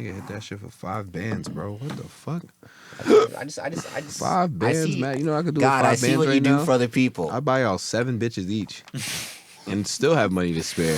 Nigga hit that shit for 5 bands, bro. What the fuck? I just 5 bands, man. You know I could do God, 5 I bands see what right you do now. for other people. I buy y'all 7 bitches each, and still have money to spare.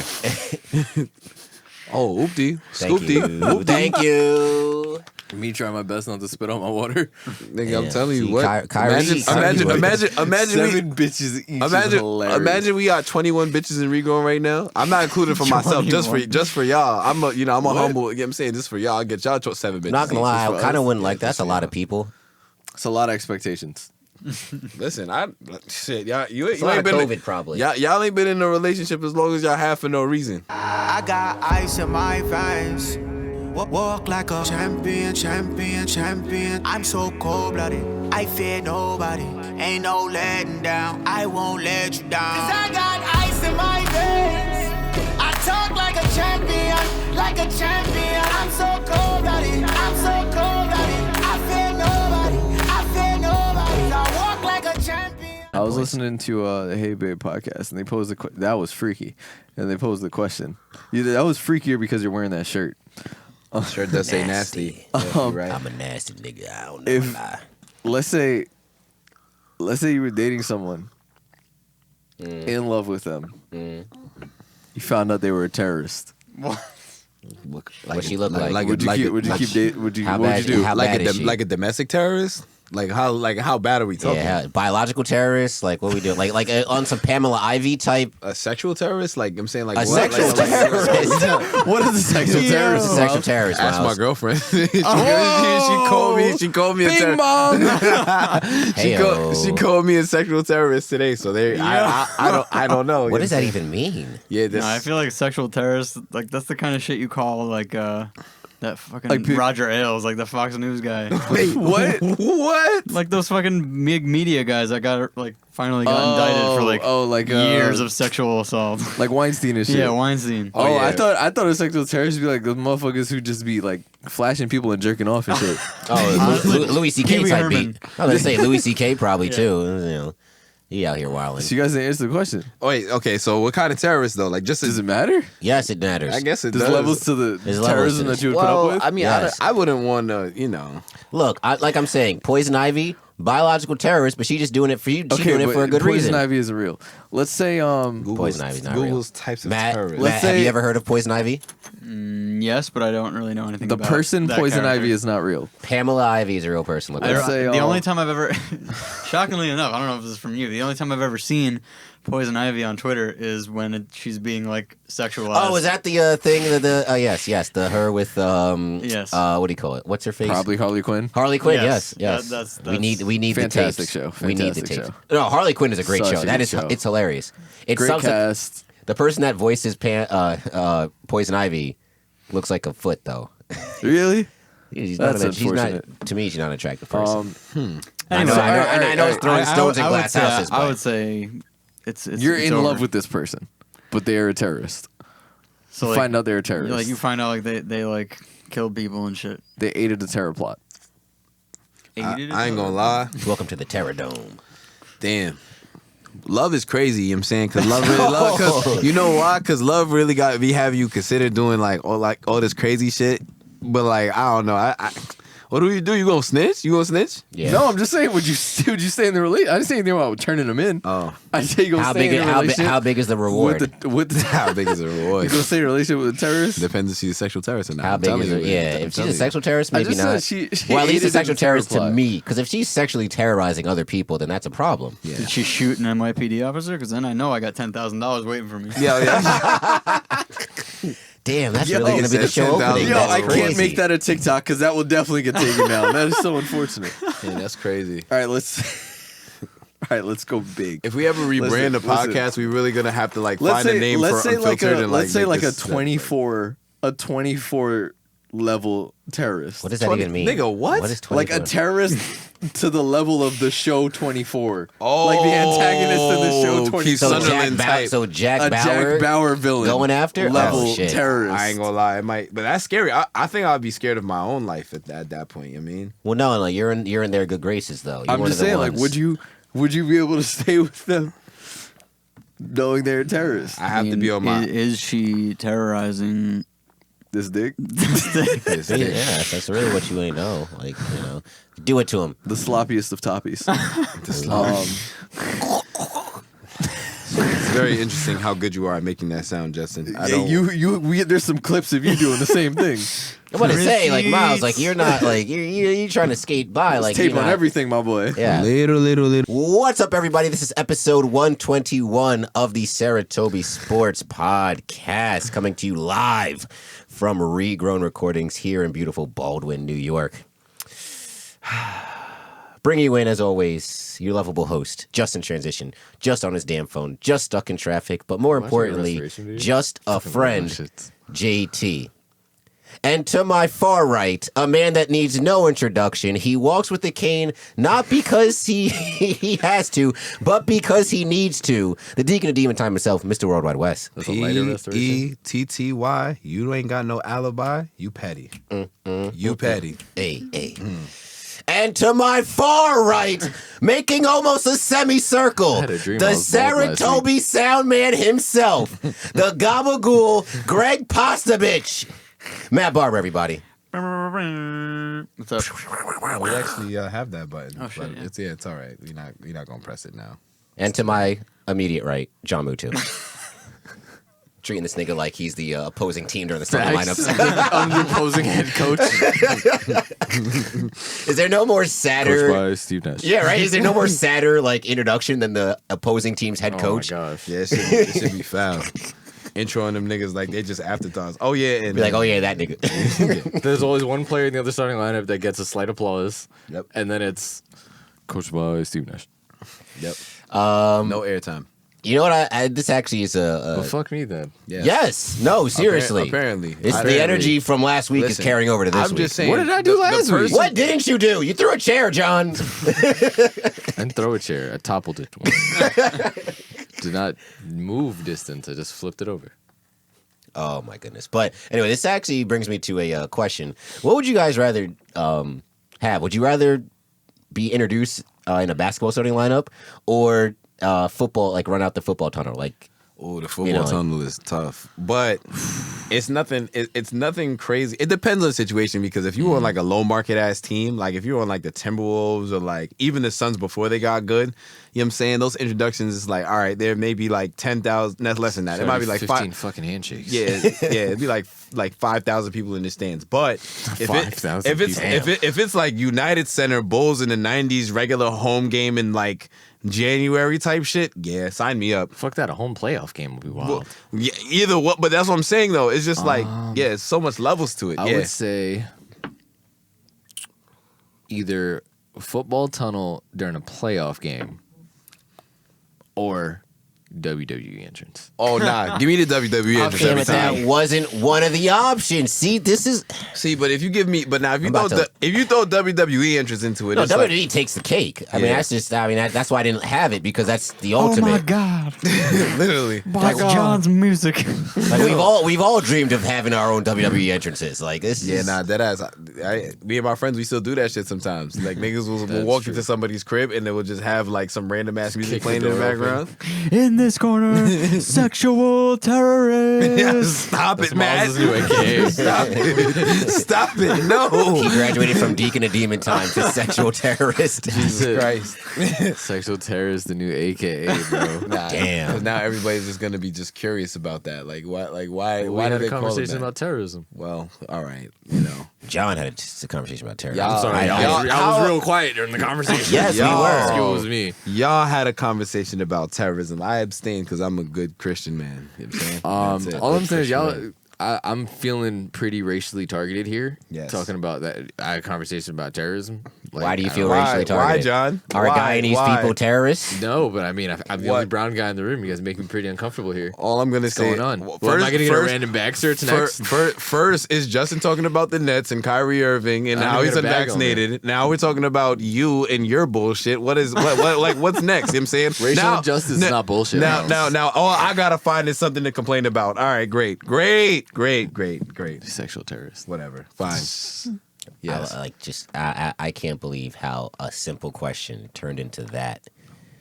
Oh, oopty, scoopty. Thank you. Me trying my best not to spit on my water. Nigga, I'm telling you what. Kyrie, Imagine 7 bitches each. Imagine we got 21 bitches in Regon right now. I'm not including for myself, just for y'all. I'm a humble. You know what I'm saying? Just for y'all, I get y'all 7 bitches. Not gonna lie, I kind of wouldn't Yeah, like that's a lot of people. It's a lot of expectations. Listen, y'all you It's a lot ain't of been COVID probably. y'all ain't been in a relationship as long as y'all have for no reason. I got ice in my veins. Walk like a champion, champion, champion. I'm so cold-blooded, I fear nobody. Ain't no letting down, I won't let you down. 'Cause I got ice in my veins. I talk like a champion, like a champion. I'm so cold-blooded, I'm so cold-blooded. I fear nobody, I fear nobody. I walk like a champion. I was listening to the Hey Babe podcast, and they posed that was freaky, and they posed the question. That was freakier because you're wearing that shirt. Shirt does say nasty. Yeah, you're right. I'm a nasty nigga. I don't know. Lie. Let's say you were dating someone, in love with them. You found out they were a terrorist. What she look like? Would you keep dating? What would you do? How bad is she? Like a domestic terrorist? Like how bad are we talking? Yeah, biological terrorists. Like what we do? Like on some Pamela Ivy type. A sexual terrorist? Like I'm saying, like A what? sexual Like, terrorist. What is a sexual terrorist? A sexual terrorist. Ask Miles. my girlfriend. she called me a Bing terrorist. Hey-o. She called me a sexual terrorist today. So I don't know. What does that even mean? Yeah, No, I feel like sexual terrorist, like that's the kind of shit you call like that fucking Like Roger Ailes, like the Fox News guy. Wait, what? Like those fucking big media guys that got like finally got indicted for like years of sexual assault. Like Weinstein and shit. Yeah, Weinstein. Oh, yeah. I thought a sexual terrorist would be like those motherfuckers who just be like flashing people and jerking off and shit. Louis C.K. Pee-wee type Herman. beat. I was gonna say Louis C.K. probably too. You know, he out here wilding. So you guys didn't answer the question. Oh, wait, okay. So what kind of terrorist though? Like just Does it matter? Yes, it matters. I guess it There's does. levels to the There's levels terrorism to that this. you would put up with. I mean, Yes. I wouldn't want to, you know. Look, like I'm saying, Poison Ivy, biological terrorist, but she just doing it for you. She doing it for a good Poison reason. Ivy isn't real. Let's say Poison Ivy's not real. Google's types of Matt, terrorists. Let's have say- you ever heard of Poison Ivy? Yes, but I don't really know anything the about person that Poison character. Ivy is not real. Pamela Ivy is a real person. Look, Let's say, The only time I've ever, shockingly enough, I don't know if this is from you. The only time I've ever seen Poison Ivy on Twitter is when she's being like sexualized. oh, is that the thing? Yes, the her with Yes. what do you call it? What's her face? Probably Harley Quinn. Harley Quinn. Yes. Yes. That's we need Fantastic the tapes. show. We need the Fantastic tapes. show. No, Harley Quinn is a great Such show. a That good is show. it's hilarious. It Great sounds like cast. the person that voices Poison Ivy looks like a foot though. Really? She's That's not, unfortunate. to me, she's not an attractive person. I Anyway, know it's throwing stones in I would glass say- houses. I but would say it's You're it's in over. love with this person, but they are a terrorist. So You like, find out they're a terrorist. Like you find out like they like killed people and shit. They aided the terror plot. I ain't gonna lie. Welcome to the Terror Dome. Damn. Love is crazy, you know what I'm saying? Because love really cause, you know why? Because love really got me have you consider doing all this crazy shit. But like, I don't know. I what do? You gonna snitch? You gonna snitch? Yeah. No, I'm just saying. Would you stay in the relationship? I didn't say anything about turning them in. Oh. I say you gonna stay in a relationship. How big is the reward? With the How big is the reward? You gonna stay in a relationship with a terrorist? Depends if she's a sexual terrorist or not. How I'm big telling is it? you, Yeah, I'm if she's telling a you. sexual terrorist, I maybe just said not. she Well, at least aided a sexual in the terror terrorist to plot. me, because if she's sexually terrorizing other people, then that's a problem. Yeah. Did she shoot an NYPD officer? Because then I know I got $10,000 waiting for me. Yeah. Damn, that's Yo, really going to be the said show opening. $10,000. Yo, That's I crazy. can't make that a TikTok because that will definitely get taken down. That is so unfortunate. Yeah, that's crazy. All right, let's go big. If we ever rebrand the Listen. podcast, we really gonna have to find a name for Unfiltered and let's say make like a this, 24 level terrorist. What does that even mean? Nigga, what? What is 24? Like a terrorist to the level of the show 24. Like the antagonist of the show 24. Keith So Sunderland type. Jack a Bauer Jack Bauer villain. going after? level Oh, shit. terrorist. I ain't gonna lie, it might, but that's scary. I think I'd be scared of my own life at that point. You know what I mean? Well, no, you're in their good graces though. You're I'm one just of the saying, like, ones. would you be able to stay with them knowing they're terrorists? I have to be on my. Is she terrorizing This dick? Yeah, that's really what you ain't know. Like, do it to him. The sloppiest of toppies. It's very interesting how good you are at making that sound, Justin. I don't, There's some clips of you doing the same thing. I'm about to say, like, Miles, like, you're not, like, you're trying to skate by. Like, Tape you're on not, everything, my boy. Yeah. little. What's up, everybody? This is episode 121 of the Saratobi Sports Podcast, coming to you live from Regrown Recordings here in beautiful Baldwin, New York. Bringing you in, as always, your lovable host, just in transition, just on his damn phone, just stuck in traffic, but more importantly, just a friend, JT. And to my far right, a man that needs no introduction. He walks with a cane, not because he has to, but because he needs to. The Deacon of Demon Time himself, Mr. Worldwide West. Petty. You ain't got no alibi. You petty. You petty. Hey. And to my far right, making almost a semicircle, the Saratobi sound man himself, the Gabagool, Greg Pastovich. Matt Barber, everybody. What's up? We actually have that button. Oh, shit, but it's all right. We're not gonna press it now. And to my immediate right, John Mutu. Treating this nigga like he's the opposing team during the starting lineups. I'm the opposing head coach. Is there no more sadder? Coached by Steve Nash. Yeah, right. Is there no more sadder like introduction than the opposing team's head coach? Oh my gosh. Yeah, it should be foul. Introing them niggas like they just afterthoughts. Oh yeah, and Be like, oh yeah, that nigga. There's always one player in the other starting lineup that gets a slight applause. Yep. And then it's coached by Steve Nash. Yep. No airtime. You know what? This actually is Well, fuck me then. Yeah. Yes. No, seriously. Apparently. It's the energy from last week Listen, is carrying over to this I'm week. just saying. What did I do last week? What didn't you do? You threw a chair, John. And throw a chair. I toppled it. Did not move distance. I just flipped it over. Oh my goodness. But anyway, this actually brings me to a question. What would you guys rather have? Would you rather be introduced in a basketball starting lineup or football, like run out the football tunnel? Like, Oh, the football tunnel is tough, but it's nothing. It's nothing crazy. It depends on the situation because if you were on like a low market ass team, like if you were on like the Timberwolves or like even the Suns before they got good, you know what I'm saying? Those introductions is like, all right, there may be like 10,000. That's less than that. It might be like 15 fucking handshakes. Yeah, it'd be like 5,000 people in the stands. But if 5,000 if it's like United Center Bulls in the '90s regular home game in like January type shit, yeah, sign me up. Fuck that. A home playoff game would be wild. Well, yeah, either what, but that's what I'm saying though. It's just like, yeah, it's so much levels to it. I would say either football tunnel during a playoff game or WWE entrance. Oh nah, give me the WWE entrance damn every it, that time. wasn't one of the options. See, this is See, but if you give me, but now if you I'm about throw WWE entrance into it, no it's WWE like, takes the cake. I mean, Yeah. that's just. I mean, that's why I didn't have it because that's the ultimate. God. literally. That's John's music. Like we've all dreamed of having our own WWE entrances. Like this. Yeah, is, nah, that ass. Me and my friends, we still do that shit sometimes. Like niggas will walk into somebody's crib and they will just have like some random ass music Kick the playing in the door background. In this corner, sexual terrorist. Stop it, man. Miles' new AKA. Stop it. Stop it. No. He graduated from Deacon of Demon Time to sexual terrorist. Jesus Christ. Sexual terrorist, the new AKA, bro. Nah, Damn. 'cause now everybody's just gonna be just curious about that. Like why? Like why? We Why had did a they call it conversation that? about terrorism. Well, all right. You know. John had a conversation about terrorism. Y'all- I'm sorry. y'all- I was real quiet during the conversation. Yes, we Y'all- were. It was me. Y'all had a conversation about terrorism. I abstained because I'm a good Christian man. You know what I'm saying? That's it. All I'm Good saying is, Christian y'all. man. I'm feeling pretty racially targeted here. Yes. Talking about that. I had a conversation about terrorism. Like, Why do you I feel don't- racially targeted? Why, John? Are Why? Guyanese Why? people terrorists? No, but I mean, I'm the What? only brown guy in the room. You guys make me pretty uncomfortable here. All I'm gonna What's say. going on? Well, Well, am I gonna get a first- random bag search fir- next? First is Justin talking about the Nets and Kyrie Irving and I how don't he's get a bag on unvaccinated. Now we're talking about you and your bullshit. What like what's next? You know what I'm saying? Racial injustice is not bullshit, Now, Miles. now, all I gotta find is something to complain about. All right, great. Sexual terrorist. Whatever. Fine. Yes. I can't believe how a simple question turned into that.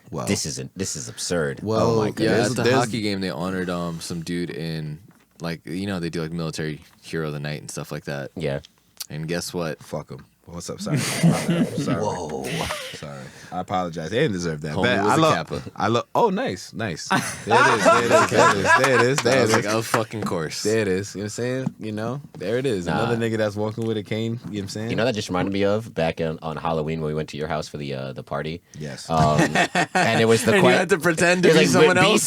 Well, This is absurd. Well, oh my Yeah, goodness. at the There's- hockey game, they honored some dude in like they do like military hero of the night and stuff like that. Yeah. And guess what? Fuck them. What's up? Sorry. Sorry. Whoa. Sorry. I apologize. They didn't deserve that. Homie was a Kappa. I love. Oh, nice. There it is. I was like, oh, fucking course. There it is. You know what I'm saying? There it is. Another nigga that's walking with a cane. You know what I'm saying? You know that just reminded me of back on Halloween when we went to your house for the party. Yes. And it was the And you had to pretend to It was be someone else.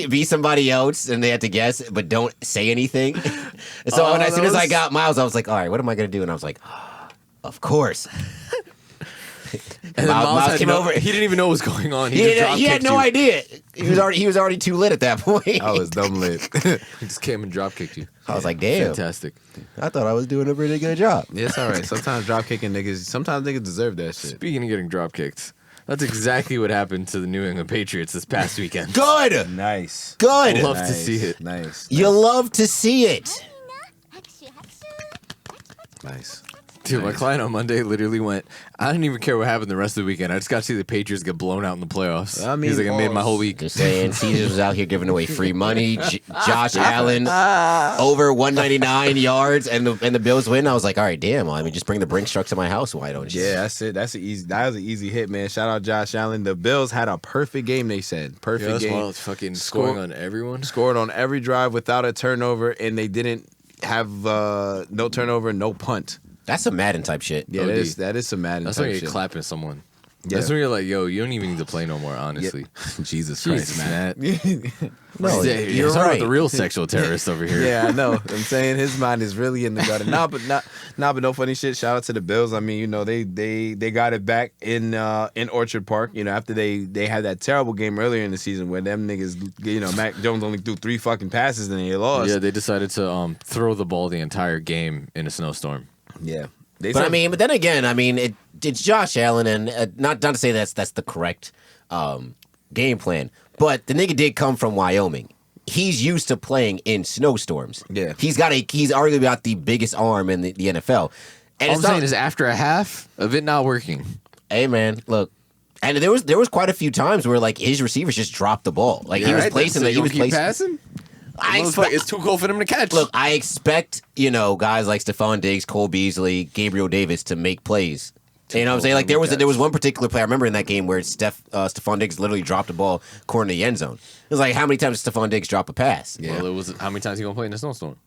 Be somebody else, and they had to guess, but don't say anything. And so as soon as I got Miles, I was like, all right, what am I gonna do? And I was like, of course. And then Miles came over. He didn't even know what was going on. He had no idea. He was already too lit at that point. I was dumb lit. He just came and drop kicked you. I was like, damn. Fantastic. I thought I was doing a pretty good job. Yeah, it's all right. Sometimes drop kicking niggas. Sometimes niggas deserve that shit. Speaking of getting drop kicked, that's exactly what happened to the New England Patriots this past weekend. Good. Nice. Good. Love to see it. Nice. You love to see it. Nice. Dude, my client on Monday literally went, I didn't even care what happened the rest of the weekend. I just got to see the Patriots get blown out in the playoffs. I mean, he's like, I made my whole week. Just saying, Caesars was out here giving away free money. Josh Allen over 199 yards, and the Bills win. I was like, all right, damn. Well, I mean, just bring the Brinks truck to my house. Why don't you? Yeah, that's it. That was an easy hit, man. Shout out Josh Allen. The Bills had a perfect game. They said perfect game. Well, it's fucking scoring on everyone. Scored on every drive without a turnover, and they didn't have no turnover, no punt. That's some Madden type shit. Yeah, that is some Madden. That's type when you're shit. clapping someone. Yeah. That's when you're like, yo, you don't even need to play no more, honestly. Jesus Christ, man. No, you're Sorry right. about the real sexual terrorist over here. Yeah, I know. I'm saying his mind is really in the gutter. But no funny shit. Shout out to the Bills. I mean, they got it back in Orchard Park. After they had that terrible game earlier in the season where them niggas, Mac Jones only threw 3 fucking passes and they lost. Yeah, they decided to throw the ball the entire game in a snowstorm. Yeah. But then again, it's Josh Allen, and not to say that's the correct game plan, but the nigga did come from Wyoming. He's used to playing in snowstorms. Yeah, he's arguably got the biggest arm in the NFL. And All I'm saying is, after a half of it not working, hey man, look. And there was quite a few times where like his receivers just dropped the ball. Like he was placing so he was placing. Passing? It's too cold for them to catch. Look, I expect, guys like Stephon Diggs, Cole Beasley, Gabriel Davis to make plays. You know what I'm saying? Like there was one particular play I remember in that game where Stephon Diggs literally dropped the ball corner of the end zone. It was like, how many times did Stephon Diggs drop a pass? Yeah. Well, it was how many times he gonna play in a snowstorm?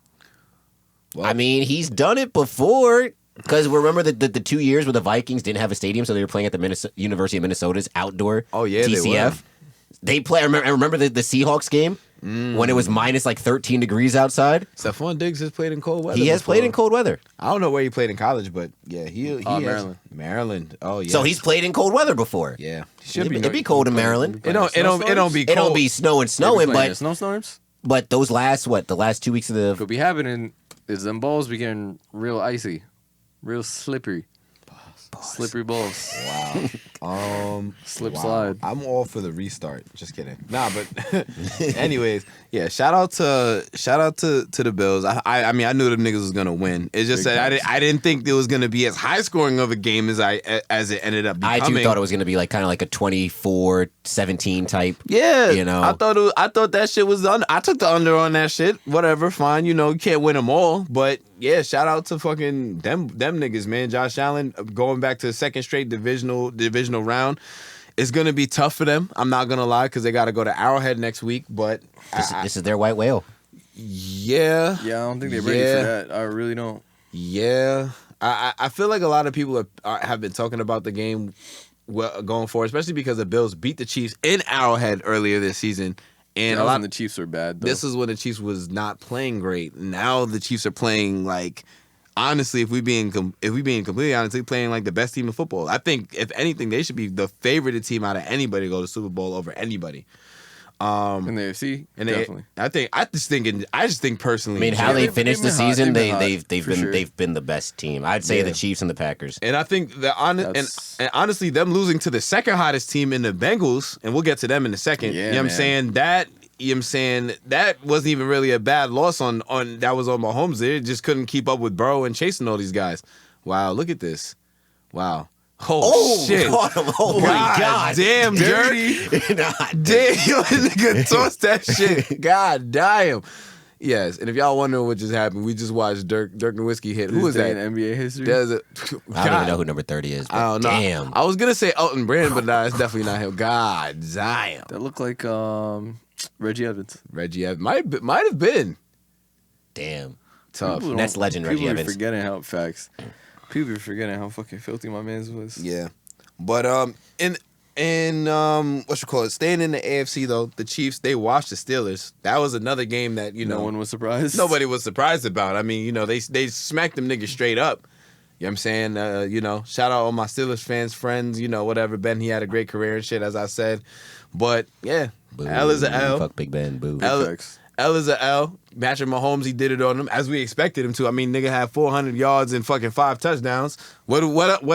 Well, I mean, he's done it before. Because remember the 2 years where the Vikings didn't have a stadium, so they were playing at the University of Minnesota's outdoor TCF. They play. I remember the Seahawks game when it was minus like 13 degrees outside. Stephon Diggs has played in cold weather. He has played in cold weather. I don't know where he played in college, but yeah, he Maryland. Maryland. Oh yeah. So he's played in cold weather before. Yeah, It'd be cold in Maryland. It don't be cold. It don't be snowing, but snowstorms. But the last 2 weeks of the Could be happening is them balls be getting real icy, real slippery. Slippery balls. Wow. Slip slide. I'm all for the restart. Just kidding. Nah, but anyways, yeah. Shout out to the Bills. I mean, I knew them niggas was gonna win. It's just that I didn't think it was gonna be as high scoring of a game as it ended up becoming. I too thought it was gonna be like kind of like a 24-17 type. Yeah, I thought that shit was under. I took the under on that shit. Whatever, fine. You can't win them all, but yeah, shout out to fucking them niggas, man. Josh Allen going back to the second straight divisional round. It's gonna be tough for them. I'm not gonna lie, because they got to go to Arrowhead next week. But this is their white whale. Yeah, I don't think they're ready for that. I really don't. Yeah, I feel like a lot of people have been talking about the game going forward, especially because the Bills beat the Chiefs in Arrowhead earlier this season. And of the Chiefs were bad, though. This is when the Chiefs was not playing great. Now the Chiefs are playing like, honestly, if we being completely honest, they're playing like the best team in football. I think if anything, they should be the favorite team out of anybody to go to the Super Bowl over anybody. In the AFC, definitely. I just think personally. I mean, how they finished the season, they've been the best team. I'd say the Chiefs and the Packers. And I think and honestly, them losing to the second hottest team in the Bengals, and we'll get to them in a second. Yeah, you know what I'm saying? That wasn't even really a bad loss on that was on Mahomes. They just couldn't keep up with Burrow and chasing all these guys. Wow, look at this. Wow. Oh shit! Oh my God! Damn, dirty! Damn, yo, nigga, toss that shit. God damn! Yes, and if y'all wondering what just happened, we just watched Dirk Nowitzki hit. Who was that? In NBA history? There's a, I don't even know who number 30 is. I don't know. Damn. I was gonna say Elton Brand, but nah, it's definitely not him. God damn. That looked like Reggie Evans. Reggie Evans might have been Damn. tough. Nets legend Reggie People Evans. are forgetting how facts. People are forgetting how fucking filthy my man's was. Yeah, but in what you call it, staying in the AFC though, the Chiefs, they washed the Steelers. That was another game that No one was surprised. nobody was surprised about. I mean, they smacked them niggas straight up. You know what I'm saying? Shout out all my Steelers fans, friends, whatever. Ben, he had a great career and shit, as I said. But yeah, Boo. L is a L. Fuck Big Ben. Boo. L is a L. Patrick Mahomes, he did it on them as we expected him to. I mean, nigga had 400 yards and fucking 5 touchdowns. What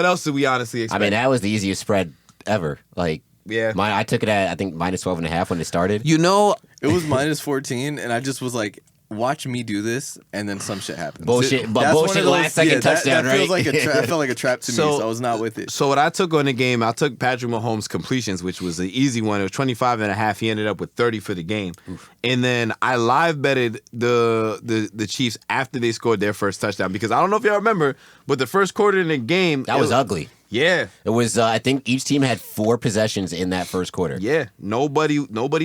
else did we honestly expect? I mean, that was the easiest spread ever. Like, yeah. I took it at, I think, minus 12.5 when it started. It was minus 14, and I just was like, watch me do this, and then some shit happens. Bullshit, but That's bullshit one of those- last second touchdown, that feels right? like I felt like a trap to me, so I was not with it. So what I took on the game, I took Patrick Mahomes' completions, which was the easy one. It was 25.5. He ended up with 30 for the game. Oof. And then I live betted the Chiefs after they scored their first touchdown, because I don't know if y'all remember, but the first quarter in the game, That was ugly. Yeah. It was, I think each team had 4 possessions in that first quarter. Yeah. Nobody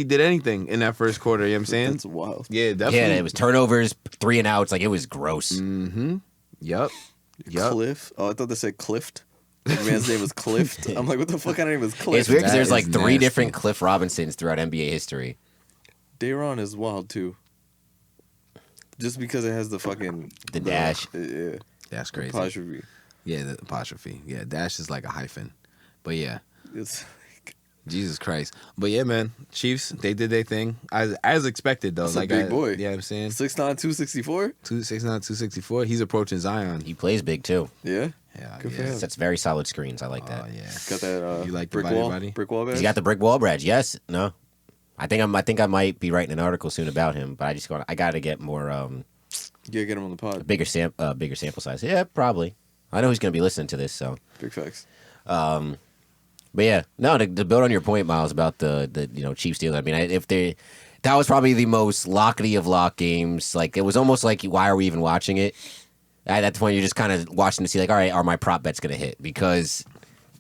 did anything in that first quarter, you know what I'm saying? That's wild. Yeah, definitely. Yeah, it was turnovers, 3 and outs. Like, it was gross. Mm-hmm. Yep. Cliff. Oh, I thought they said Clift. The man's name was Clift. I'm like, what the fuck kind of name is Clift? It's weird because That there's like is 3 nasty. different Cliff Robinsons throughout NBA history. Dayron is wild, too. Just because it has the fucking... The dash. Yeah. That's crazy. Apostrophe. Yeah, the apostrophe. Yeah, dash is like a hyphen. But yeah. It's Jesus Christ. But yeah, man, Chiefs, they did their thing. As expected, though. That's a big boy. Yeah, I'm saying. 6'9", 264? 269, 264. He's approaching Zion. He plays big too. Yeah. Yeah, Good for yeah. him. Sets very solid screens. I like Oh, that. yeah. Got that You like the brick body wall? body? Brick wall badge? He's got the brick wall badge. Yes. No. I think I might be writing an article soon about him, but I got to get more Yeah, get him on the pod. bigger sample size. Yeah, probably. I know he's going to be listening to this, so. Big facts. But yeah, no. To build on your point, Miles, about the Chiefs Steelers. I mean, that was probably the most lockety of lock games. Like, it was almost like, why are we even watching it? At that point, you're just kind of watching to see, like, all right, are my prop bets going to hit? Because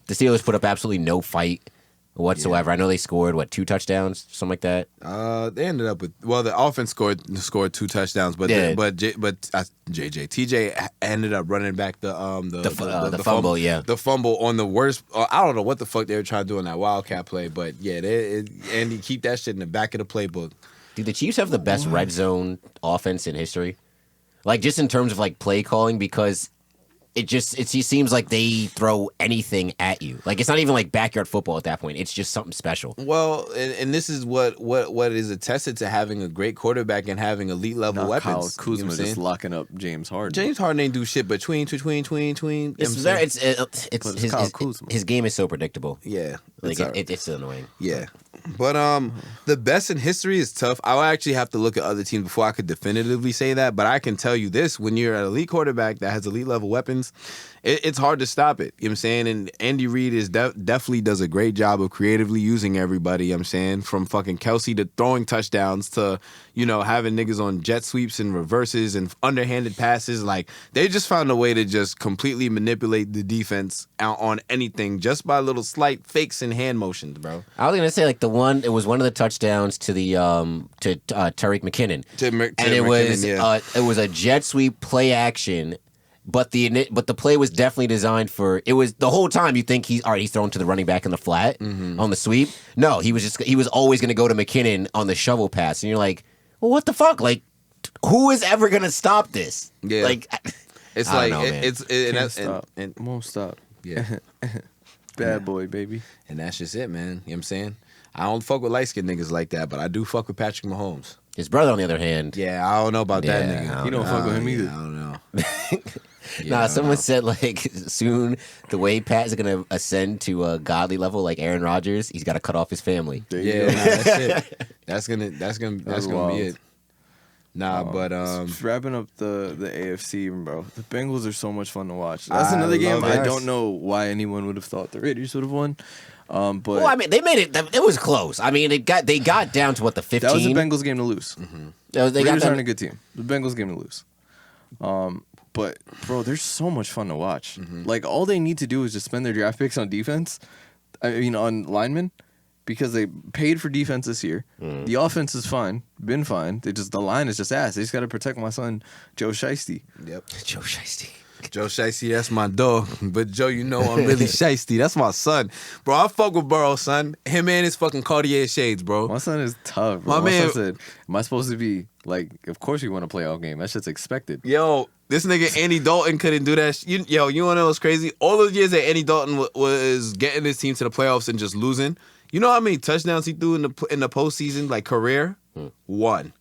the Steelers put up absolutely no fight whatsoever. Yeah. I know they scored 2 touchdowns, something like that. They ended up with the offense scored 2 touchdowns, but Yeah. TJ ended up running back the fumble, yeah, the fumble on the worst. I don't know what the fuck they were trying to do on that wildcat play, but yeah, Andy, keep that shit in the back of the playbook. Dude, the Chiefs have the best red zone offense in history, like just in terms of like play calling, because it seems like they throw anything at you. Like, it's not even like backyard football at that point. It's just something special. Well, and this is what is attested to having a great quarterback and having elite level weapons. Kyle Kuzma just locking up James Harden. James Harden ain't do shit but tween. His game is so predictable. Yeah, Like it's annoying. Yeah. But the best in history is tough. I would actually have to look at other teams before I could definitively say that. But I can tell you this: when you're an elite quarterback that has elite level weapons, it's hard to stop it. You know what I'm saying? And Andy Reid is definitely does a great job of creatively using everybody. You know what I'm saying, from fucking Kelsey to throwing touchdowns to having niggas on jet sweeps and reverses and underhanded passes. Like, they just found a way to just completely manipulate the defense out on anything just by little slight fakes and hand motions, bro. I was gonna say, like, it was one of the touchdowns to the Tariq McKinnon, and it was a jet sweep play action, but the play was definitely designed for. It was the whole time you think he's thrown to the running back in the flat on the sweep. No, he was always gonna go to McKinnon on the shovel pass, and you're like, well, what the fuck? Like, who is ever gonna stop this? Yeah, like, it's I like don't know, man. and Won't stop. yeah. Bad boy, baby. And that's just it, man. You know what I'm saying? I don't fuck with light-skinned niggas like that, but I do fuck with Patrick Mahomes. His brother, on the other hand, Yeah, I don't know about that Yeah, nigga. You don't fuck with him either. I don't know. someone said, like, soon the way Pat is gonna ascend to a godly level, like Aaron Rodgers, he's got to cut off his family. There you Yeah, go. nah, that's it. That's gonna wild. be it. Nah, but Just wrapping up the AFC, bro. The Bengals are so much fun to watch. That's another I game. love it. I don't know why anyone would have thought the Raiders would have won. But Well, I mean, they made it. It was close. I mean, they got down to what, the 15. that was a Bengals game to lose. Raiders aren't a good team. The Bengals game to lose. But bro, they're so much fun to watch. Like all they need to do is just spend their draft picks on defense. I mean, on linemen, because they paid for defense this year. The offense is fine, been fine. The line is just ass. They just got to protect my son Joe Shiesty. Yep. Joe Shiesty. Joe Shiesty, that's my dog. But Joe, you know I'm really Shiesty. That's my son. Bro, I fuck with Burrow, son. Him and his fucking Cartier shades, bro. My son is tough, bro. My son said, am I supposed to be, like, of course you want to play all game. That shit's expected. Yo, this nigga Andy Dalton couldn't do that. You want to know what's crazy? All those years that Andy Dalton was getting his team to the playoffs and just losing, you know how many touchdowns he threw in the postseason, like career? 1.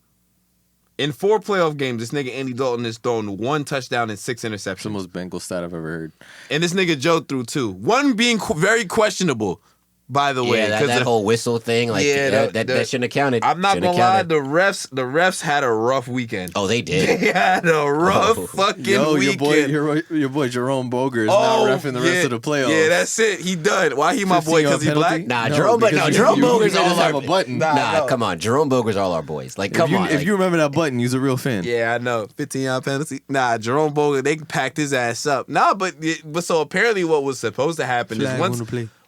In 4 playoff games, this nigga Andy Dalton has thrown 1 touchdown and 6 interceptions. It's the most Bengal stat I've ever heard. And this nigga Joe threw 2. 1 being very questionable, by the way. Yeah, that whole whistle thing, like that shouldn't have counted. I'm not gonna lie, the refs had a rough weekend. Oh, they did. They had a rough fucking weekend. Your boy Jerome Boger is not reffing the rest of the playoffs. Yeah, that's it. He done. Why he my boy? Because he black? Nah, Jerome Boger's all our button. Nah, come on. Jerome Boger's all our boys. Like, come on. If you remember that button, you's a real fan. Yeah, I know. 15-yard penalty. Nah, Jerome Boger, they packed his ass up. Nah, but so apparently what was supposed to happen is once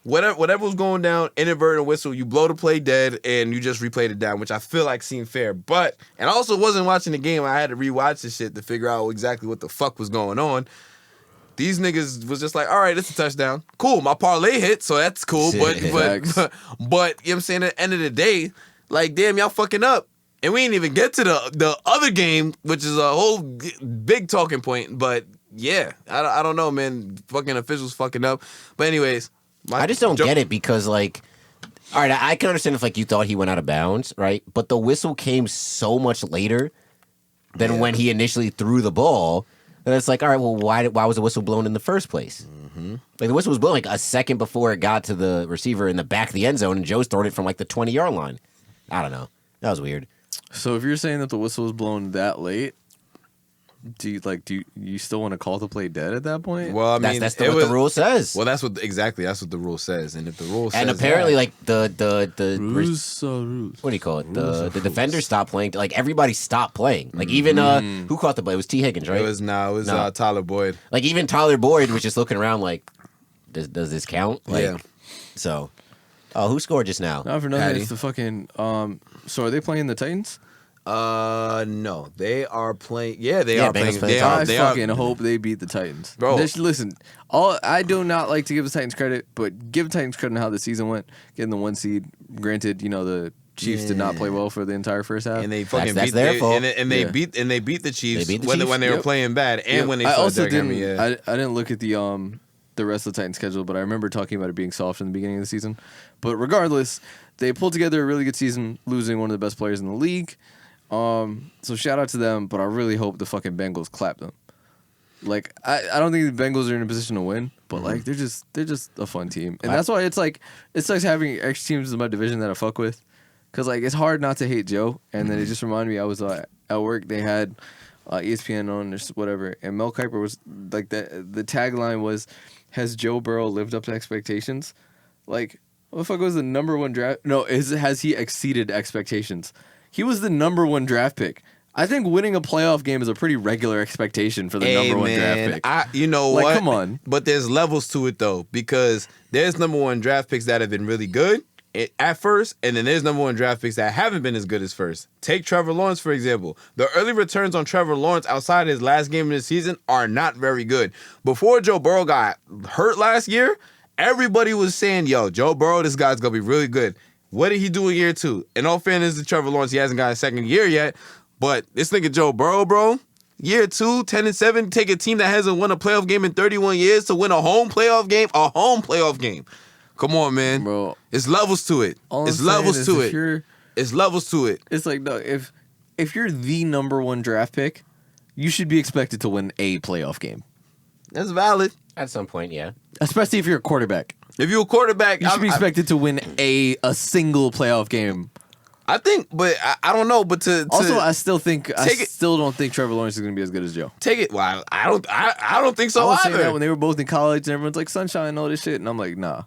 whatever was going down, inadvertent whistle, you blow the play dead and you just replayed it down, which I feel like seemed fair. But, and I also wasn't watching the game. I had to rewatch this shit to figure out exactly what the fuck was going on. These niggas was just like, all right, it's a touchdown. Cool, my parlay hit, so that's cool. But you know what I'm saying? At the end of the day, like, damn, y'all fucking up. And we didn't even get to the other game, which is a whole big talking point. But yeah, I don't know, man. Fucking officials fucking up. But anyways, I just don't get it because, like, all right, I can understand if, like, you thought he went out of bounds, right? But the whistle came so much later than when he initially threw the ball that it's like, all right, well, why was the whistle blown in the first place? Like, the whistle was blown like a second before it got to the receiver in the back of the end zone, and Joe's throwing it from, like, the 20-yard line. I don't know. That was weird. So if you're saying that the whistle was blown that late, do you still want to call the play dead at that point? Well, I mean, that's what the rule says. Well, that's what the rule says. And if the rule says, and apparently, like the rules. What do you call it? The defenders stopped playing. Like, everybody stopped playing. Like, even who caught the play? It was T. Higgins, right? It was Tyler Boyd. Like, even Tyler Boyd was just looking around like, does this count? Like, yeah. So, who scored just now? Not for nothing. It's the fucking. So are they playing the Titans? No, they are playing. Yeah, they are playing. I fucking hope they beat the Titans, bro. Listen, I do not like to give the Titans credit, but give the Titans credit on how the season went, getting the 1 seed. Granted, the Chiefs did not play well for the entire first half, and they fucking beat their fault. And they beat the Chiefs when they were playing bad, and when they. I also didn't. I didn't look at the rest of the Titans schedule, but I remember talking about it being soft in the beginning of the season. But regardless, they pulled together a really good season, losing one of the best players in the league. So shout out to them, but I really hope the fucking Bengals clap them. Like, I don't think the Bengals are in a position to win, but like they're just a fun team, and that's why it's like having X teams in my division that I fuck with, cause like it's hard not to hate Joe. And then it just reminded me I was at work, they had ESPN on or whatever, and Mel Kiper was like the tagline was, "Has Joe Burrow lived up to expectations?" Like, what the fuck was the number 1 draft? No, has he exceeded expectations? He was the number 1 draft pick. I think winning a playoff game is a pretty regular expectation for the number 1 draft pick. You know what? Come on. But there's levels to it, though, because there's number 1 draft picks that have been really good at first, and then there's number 1 draft picks that haven't been as good as first. Take Trevor Lawrence, for example. The early returns on Trevor Lawrence outside his last game of the season are not very good. Before Joe Burrow got hurt last year, everybody was saying, yo, Joe Burrow, this guy's going to be really good. What did he do in year 2? In all fairness to Trevor Lawrence, he hasn't got a second year yet. But this nigga Joe Burrow, bro, year 2, 10-7, take a team that hasn't won a playoff game in 31 years to win a home playoff game. Come on, man. Bro. It's levels to it. It's levels to it. It's levels to it. It's like, no, if you're the number 1 draft pick, you should be expected to win a playoff game. That's valid. At some point, yeah. Especially if you're a quarterback. If you're a quarterback, you should be expected to win a single playoff game. I think, but I don't know. But also, I still don't think Trevor Lawrence is going to be as good as Joe. Take it. Well, I don't think so I was either. saying that when they were both in college, and everyone's like sunshine and all this shit, and I'm like, nah,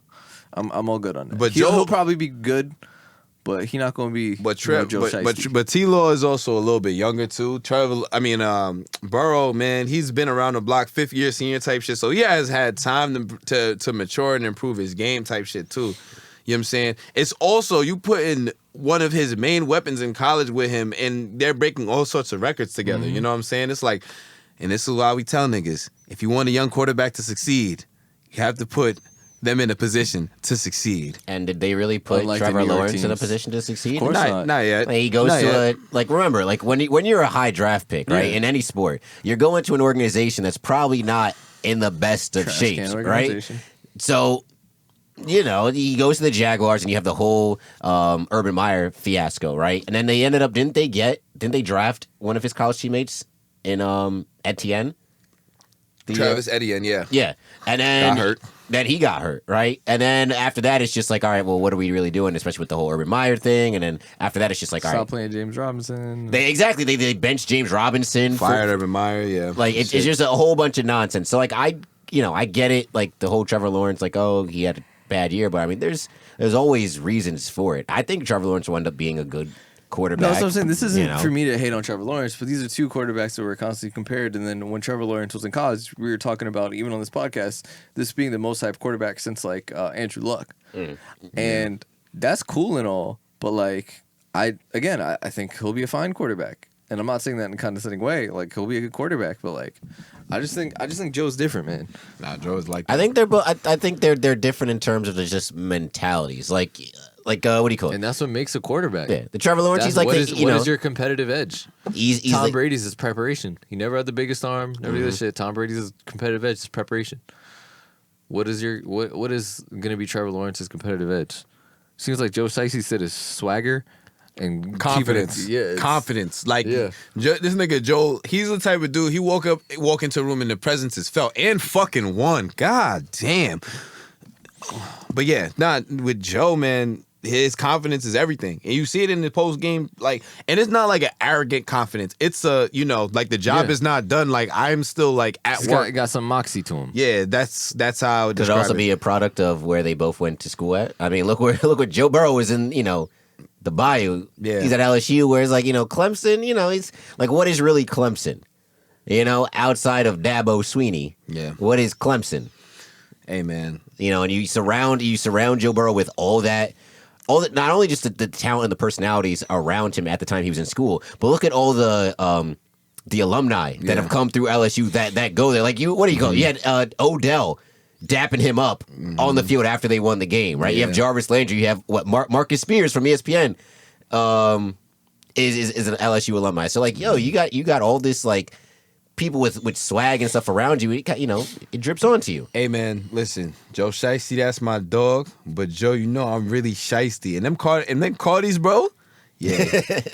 I'm all good on that. But he'll probably be good, but he not going to be. But Joe Shiesty. but T-Law is also a little bit younger too. Burrow, man, he's been around the block, 5th year senior type shit. So he has had time to mature and improve his game type shit too. You know what I'm saying? It's also, you put in one of his main weapons in college with him, and they're breaking all sorts of records together. You know what I'm saying? It's like, and this is why we tell niggas, if you want a young quarterback to succeed, you have to put them in a position to succeed. And did they really put Trevor Lawrence in a position to succeed? Of course not. Not yet. He goes remember, when you're a high draft pick, right, in any sport, you're going to an organization that's probably not in the best of shapes, right? So, he goes to the Jaguars, and you have the whole Urban Meyer fiasco, right? And then they ended up, didn't they draft one of his college teammates in Etienne? Travis Etienne, yeah. Yeah. And then got hurt. Then he got hurt, right? And then after that, it's just like, all right, well, what are we really doing, especially with the whole Urban Meyer thing? And then after that, it's just like, all right. Stop playing James Robinson. They benched James Robinson. Fired Urban Meyer, yeah. Like, it's just a whole bunch of nonsense. So, like, I get it, like, the whole Trevor Lawrence, like, oh, he had a bad year. But, I mean, there's always reasons for it. I think Trevor Lawrence will end up being a good quarterback. No, that's what I'm saying. This isn't for me to hate on Trevor Lawrence, but these are two quarterbacks that were constantly compared. And then when Trevor Lawrence was in college, we were talking about, even on this podcast, this being the most hyped quarterback since Andrew Luck. And that's cool and all, but I think he'll be a fine quarterback. And I'm not saying that in a condescending way. Like, he'll be a good quarterback, but I just think Joe's different, man. Nah, Joe's like that. I think they're both. I think they're different in terms of just mentalities. Like what do you call it? And that's what makes a quarterback. Yeah, the Trevor Lawrence. He's like, what is your competitive edge? He's Tom like, Brady's is preparation. He never had the biggest arm. Never did this shit. Tom Brady's competitive edge is preparation. What is going to be Trevor Lawrence's competitive edge? Seems like Joe Shiesty said is swagger and confidence. Confidence. Like, yeah. This nigga Joe, he's the type of dude, he walk into a room and the presence is felt and fucking won. God damn. But yeah, with Joe, man, his confidence is everything. And you see it in the post game, and it's not like an arrogant confidence. It's like the job is not done. Like, I'm still at work. Got some moxie to him. Yeah, that's how I would could describe also it. be a product of where they both went to school at. I mean, look what Joe Burrow is in, the Bayou. Yeah. He's at LSU, where it's Clemson, he's like, what is really Clemson? Outside of Dabo Sweeney. Yeah. What is Clemson? Hey, man. And you surround Joe Burrow with all that, not only just the talent and the personalities around him at the time he was in school, but look at all the alumni that have come through LSU that go there. Like, what do you call it? You had Odell dapping him up on the field after they won the game, right? Yeah. You have Jarvis Landry. You have Marcus Spears from ESPN is an LSU alumni. So you got all this people with swag and stuff around you. It drips onto you. Hey, man, listen, Joe Shiesty, that's my dog. But Joe, I'm really shiesty. And them Cardis, bro. Yeah,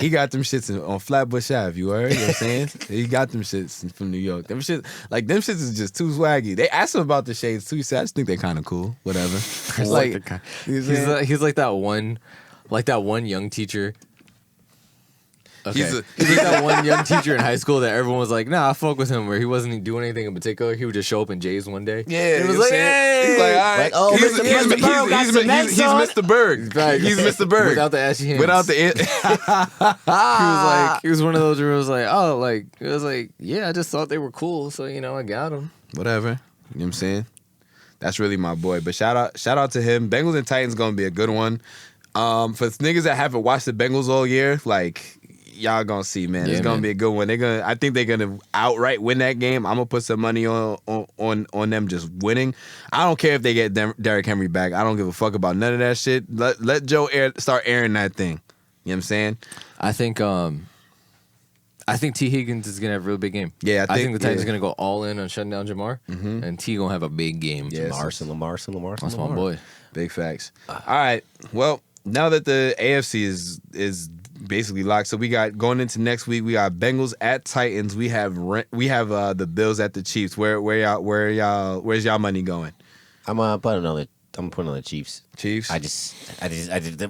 he got them shits on Flatbush Ave. You heard? You know what I'm saying? He got them shits from New York. Them shits is just too swaggy. They asked him about the shades too. He said, I just think they're kind of cool. Whatever. He's like that one young teacher. Okay. He's like that one young teacher in high school that everyone was like, nah, I fuck with him, where he wasn't doing anything in particular. He would just show up in J's one day. Yeah, he was like, hey! He's like, all right. Oh, he's Mr. Berg. Right. He's Mr. Berg. Without the ashy hands. Without the he was one of those where it was like, oh, it was like, yeah, I just thought they were cool, so I got them. Whatever. You know what I'm saying? That's really my boy. But shout out to him. Bengals and Titans gonna be a good one. For niggas that haven't watched the Bengals all year, y'all gonna see, man. It's gonna be a good one. I think they're gonna outright win that game. I'm gonna put some money on them just winning. I don't care if they get Derrick Henry back. I don't give a fuck about none of that shit. Let Joe start airing that thing. You know what I'm saying? I think T. Higgins is gonna have a real big game. Yeah, I think the Titans are gonna go all in on shutting down Jamar, and T gonna have a big game. Yeah, Lamar. That's my boy. Big facts. All right. Well, now that the AFC is basically locked, so we got going into next week. We got Bengals at Titans. We have the Bills at the Chiefs. Where's y'all money going? I'm putting on the Chiefs. Chiefs. I just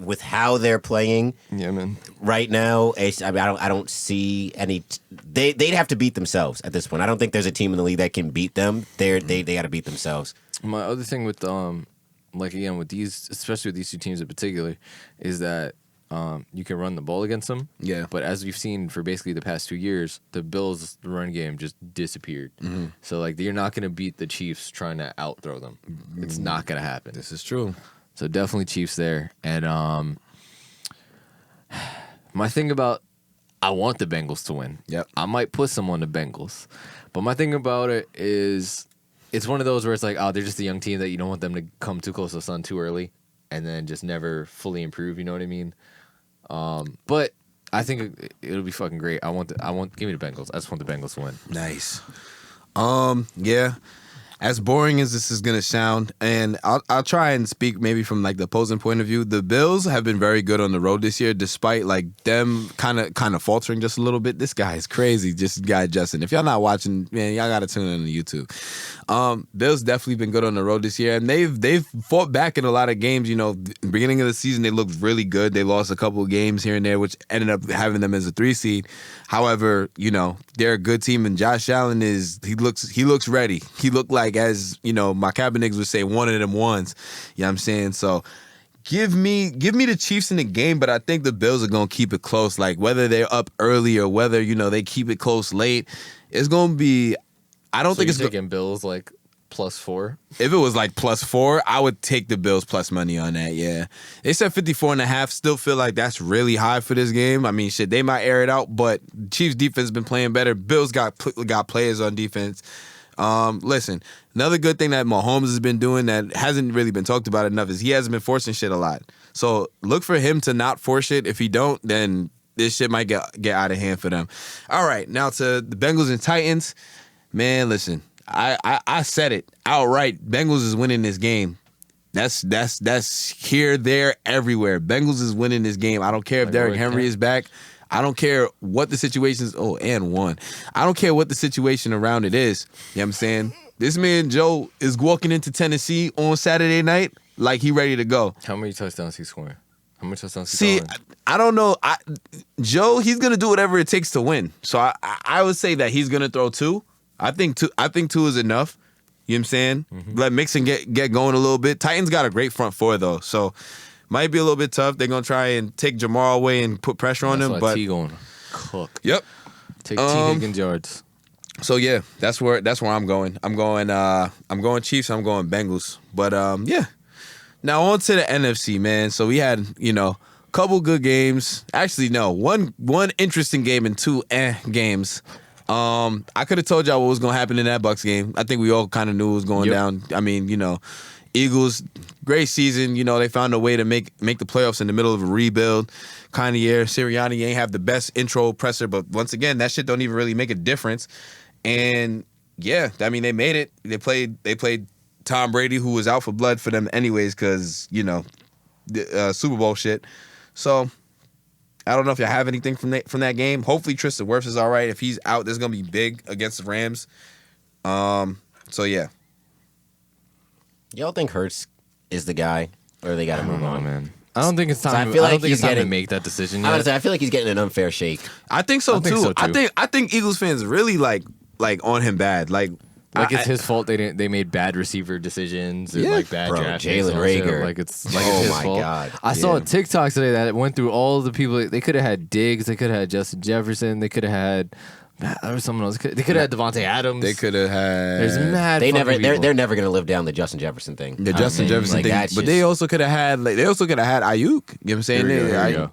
with how they're playing. Yeah, man. Right now, I don't see any. They'd have to beat themselves at this point. I don't think there's a team in the league that can beat them. They got to beat themselves. My other thing with with these, especially with these two teams in particular, is that you can run the ball against them. Yeah. But as we've seen for basically the past 2 years, the Bills' run game just disappeared. Mm-hmm. So, like, you're not going to beat the Chiefs trying to outthrow them. It's not going to happen. This is true. So, definitely Chiefs there. And my thing about, I want the Bengals to win. Yep. I might put some on the Bengals. But my thing about it is, it's one of those where it's like, oh, they're just a young team that you don't want them to come too close to the sun too early and then just never fully improve, you know what I mean? But I think it'll be fucking great. Give me the Bengals. I just want the Bengals to win. Nice. Yeah. As boring as this is gonna sound, and I'll try and speak maybe from like the opposing point of view. The Bills have been very good on the road this year, despite like them kind of faltering just a little bit. This guy is crazy, just guy Justin. If y'all not watching, man, y'all gotta tune in on YouTube. Bills definitely been good on the road this year, and they've fought back in a lot of games. You know, beginning of the season they looked really good. They lost a couple of games here and there, which ended up having them as a 3 seed. However, you know, they're a good team, and Josh Allen he looks ready. He looked like, as you know, my Kaepernick would say, one of them ones. You know what I'm saying? So give me the Chiefs in the game, but I think the Bills are gonna keep it close. Like whether they're up early or whether, you know, they keep it close late, it's gonna be. I don't think it's taking Bills like +4. If it was like +4, I would take the Bills plus money on that. Yeah, they said 54.5. Still feel like that's really high for this game. I mean, shit, they might air it out, but Chiefs defense has been playing better. Bills got players on defense. Listen, another good thing that Mahomes has been doing that hasn't really been talked about enough is he hasn't been forcing shit a lot. So look for him to not force shit. If he don't, then this shit might get out of hand for them. All right, now to the Bengals and Titans. Man, listen, I said it outright. Bengals is winning this game. That's here, there, everywhere. Bengals is winning this game. I don't care if Derrick Henry is back. I don't care what the situation is. Oh, and one. I don't care what the situation around it is. You know what I'm saying? This man, Joe, is walking into Tennessee on Saturday night like he ready to go. How many touchdowns he's scoring? How many touchdowns he's See, scoring? I don't know. Joe, he's going to do whatever it takes to win. So I would say that he's going to throw 2. I think two is enough. You know what I'm saying? Mm-hmm. Let Mixon get going a little bit. Titans got a great front four, though. So might be a little bit tough. They're going to try and take Jamar away and put pressure on him. But T going to cook. Yep. Take T Higgins yards. So yeah, that's where I'm going. I'm going Chiefs. I'm going Bengals. But yeah. Now on to the NFC, man. So we had, you know, a couple good games. Actually, no, one interesting game and 2 games. I could have told y'all what was gonna happen in that Bucs game. I think we all kind of knew it was going down. I mean, you know, Eagles, great season. You know, they found a way to make the playoffs in the middle of a rebuild kind of year. Sirianni ain't have the best intro presser, but once again, that shit don't even really make a difference. And yeah, I mean, they made it. They played Tom Brady, who was out for blood for them anyways, because, you know, the Super Bowl shit. So I don't know if y'all have anything from that game. Hopefully Tristan Wirfs is all right. If he's out, that's gonna be big against the Rams. So yeah. Y'all think Hurts is the guy, or they got to move on, man? I don't think it's time. So I feel like it's time to make that decision yet. I feel like he's getting an unfair shake. I think so too. I think I think Eagles fans really like on him bad. Like it's his fault they made bad receiver decisions and like bad draft picks. Jalen Reagor. Like it's his fault. God. I saw a TikTok today that went through all the people. They could have had Diggs. They could have had Justin Jefferson. They could have had. There was someone else. They could have had Devontae Adams. They could have had. There's mad. They're never gonna live down the Justin Jefferson thing. The Justin Jefferson thing. But they also could have had. Like, they also could have had Ayuk. You know what I'm saying? Here we go.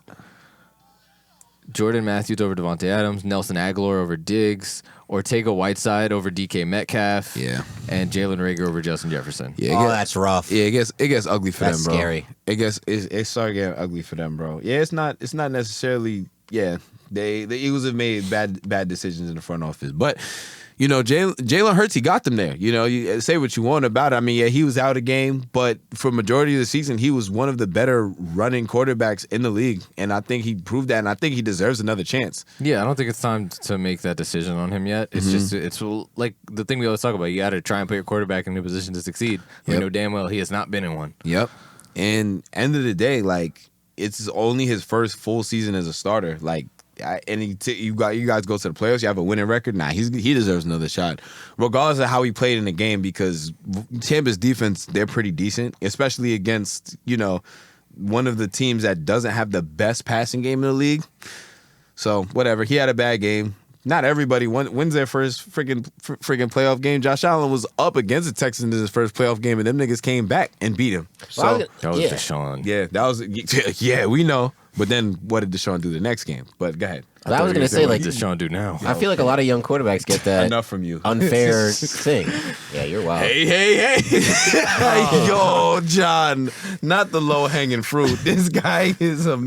Jordan Matthews over Devontae Adams, Nelson Aguilar over Diggs, Ortega Whiteside over DK Metcalf, and Jalen Reagor over Justin Jefferson. Yeah, that's rough. Yeah, it gets ugly for them, bro. That's scary. It started getting ugly for them, bro. Yeah, it's not necessarily. Yeah, the Eagles have made bad decisions in the front office, but. You know, Jalen Hurts, he got them there. You know, you say what you want about it. I mean, yeah, he was out of game, but for majority of the season, he was one of the better running quarterbacks in the league. And I think he proved that, and I think he deserves another chance. Yeah, I don't think it's time to make that decision on him yet. It's just, it's like the thing we always talk about. You got to try and put your quarterback in a position to succeed. We know damn well he has not been in one. Yep. And end of the day, like, it's only his first full season as a starter. Like, you guys go to the playoffs. You have a winning record. Nah, he deserves another shot, regardless of how he played in the game. Because Tampa's defense, they're pretty decent, especially against one of the teams that doesn't have the best passing game in the league. So whatever, he had a bad game. Not everybody wins their first freaking playoff game. Josh Allen was up against the Texans in his first playoff game, and them niggas came back and beat him. So that was Deshaun. Yeah, that was we know. But then what did Deshaun do the next game? But go ahead. I was going to say, What like, does Deshaun do now? I feel like a lot of young quarterbacks get that Enough from you. unfair thing. Yeah, you're wild. Hey. Yo, John, not the low hanging fruit. This guy's a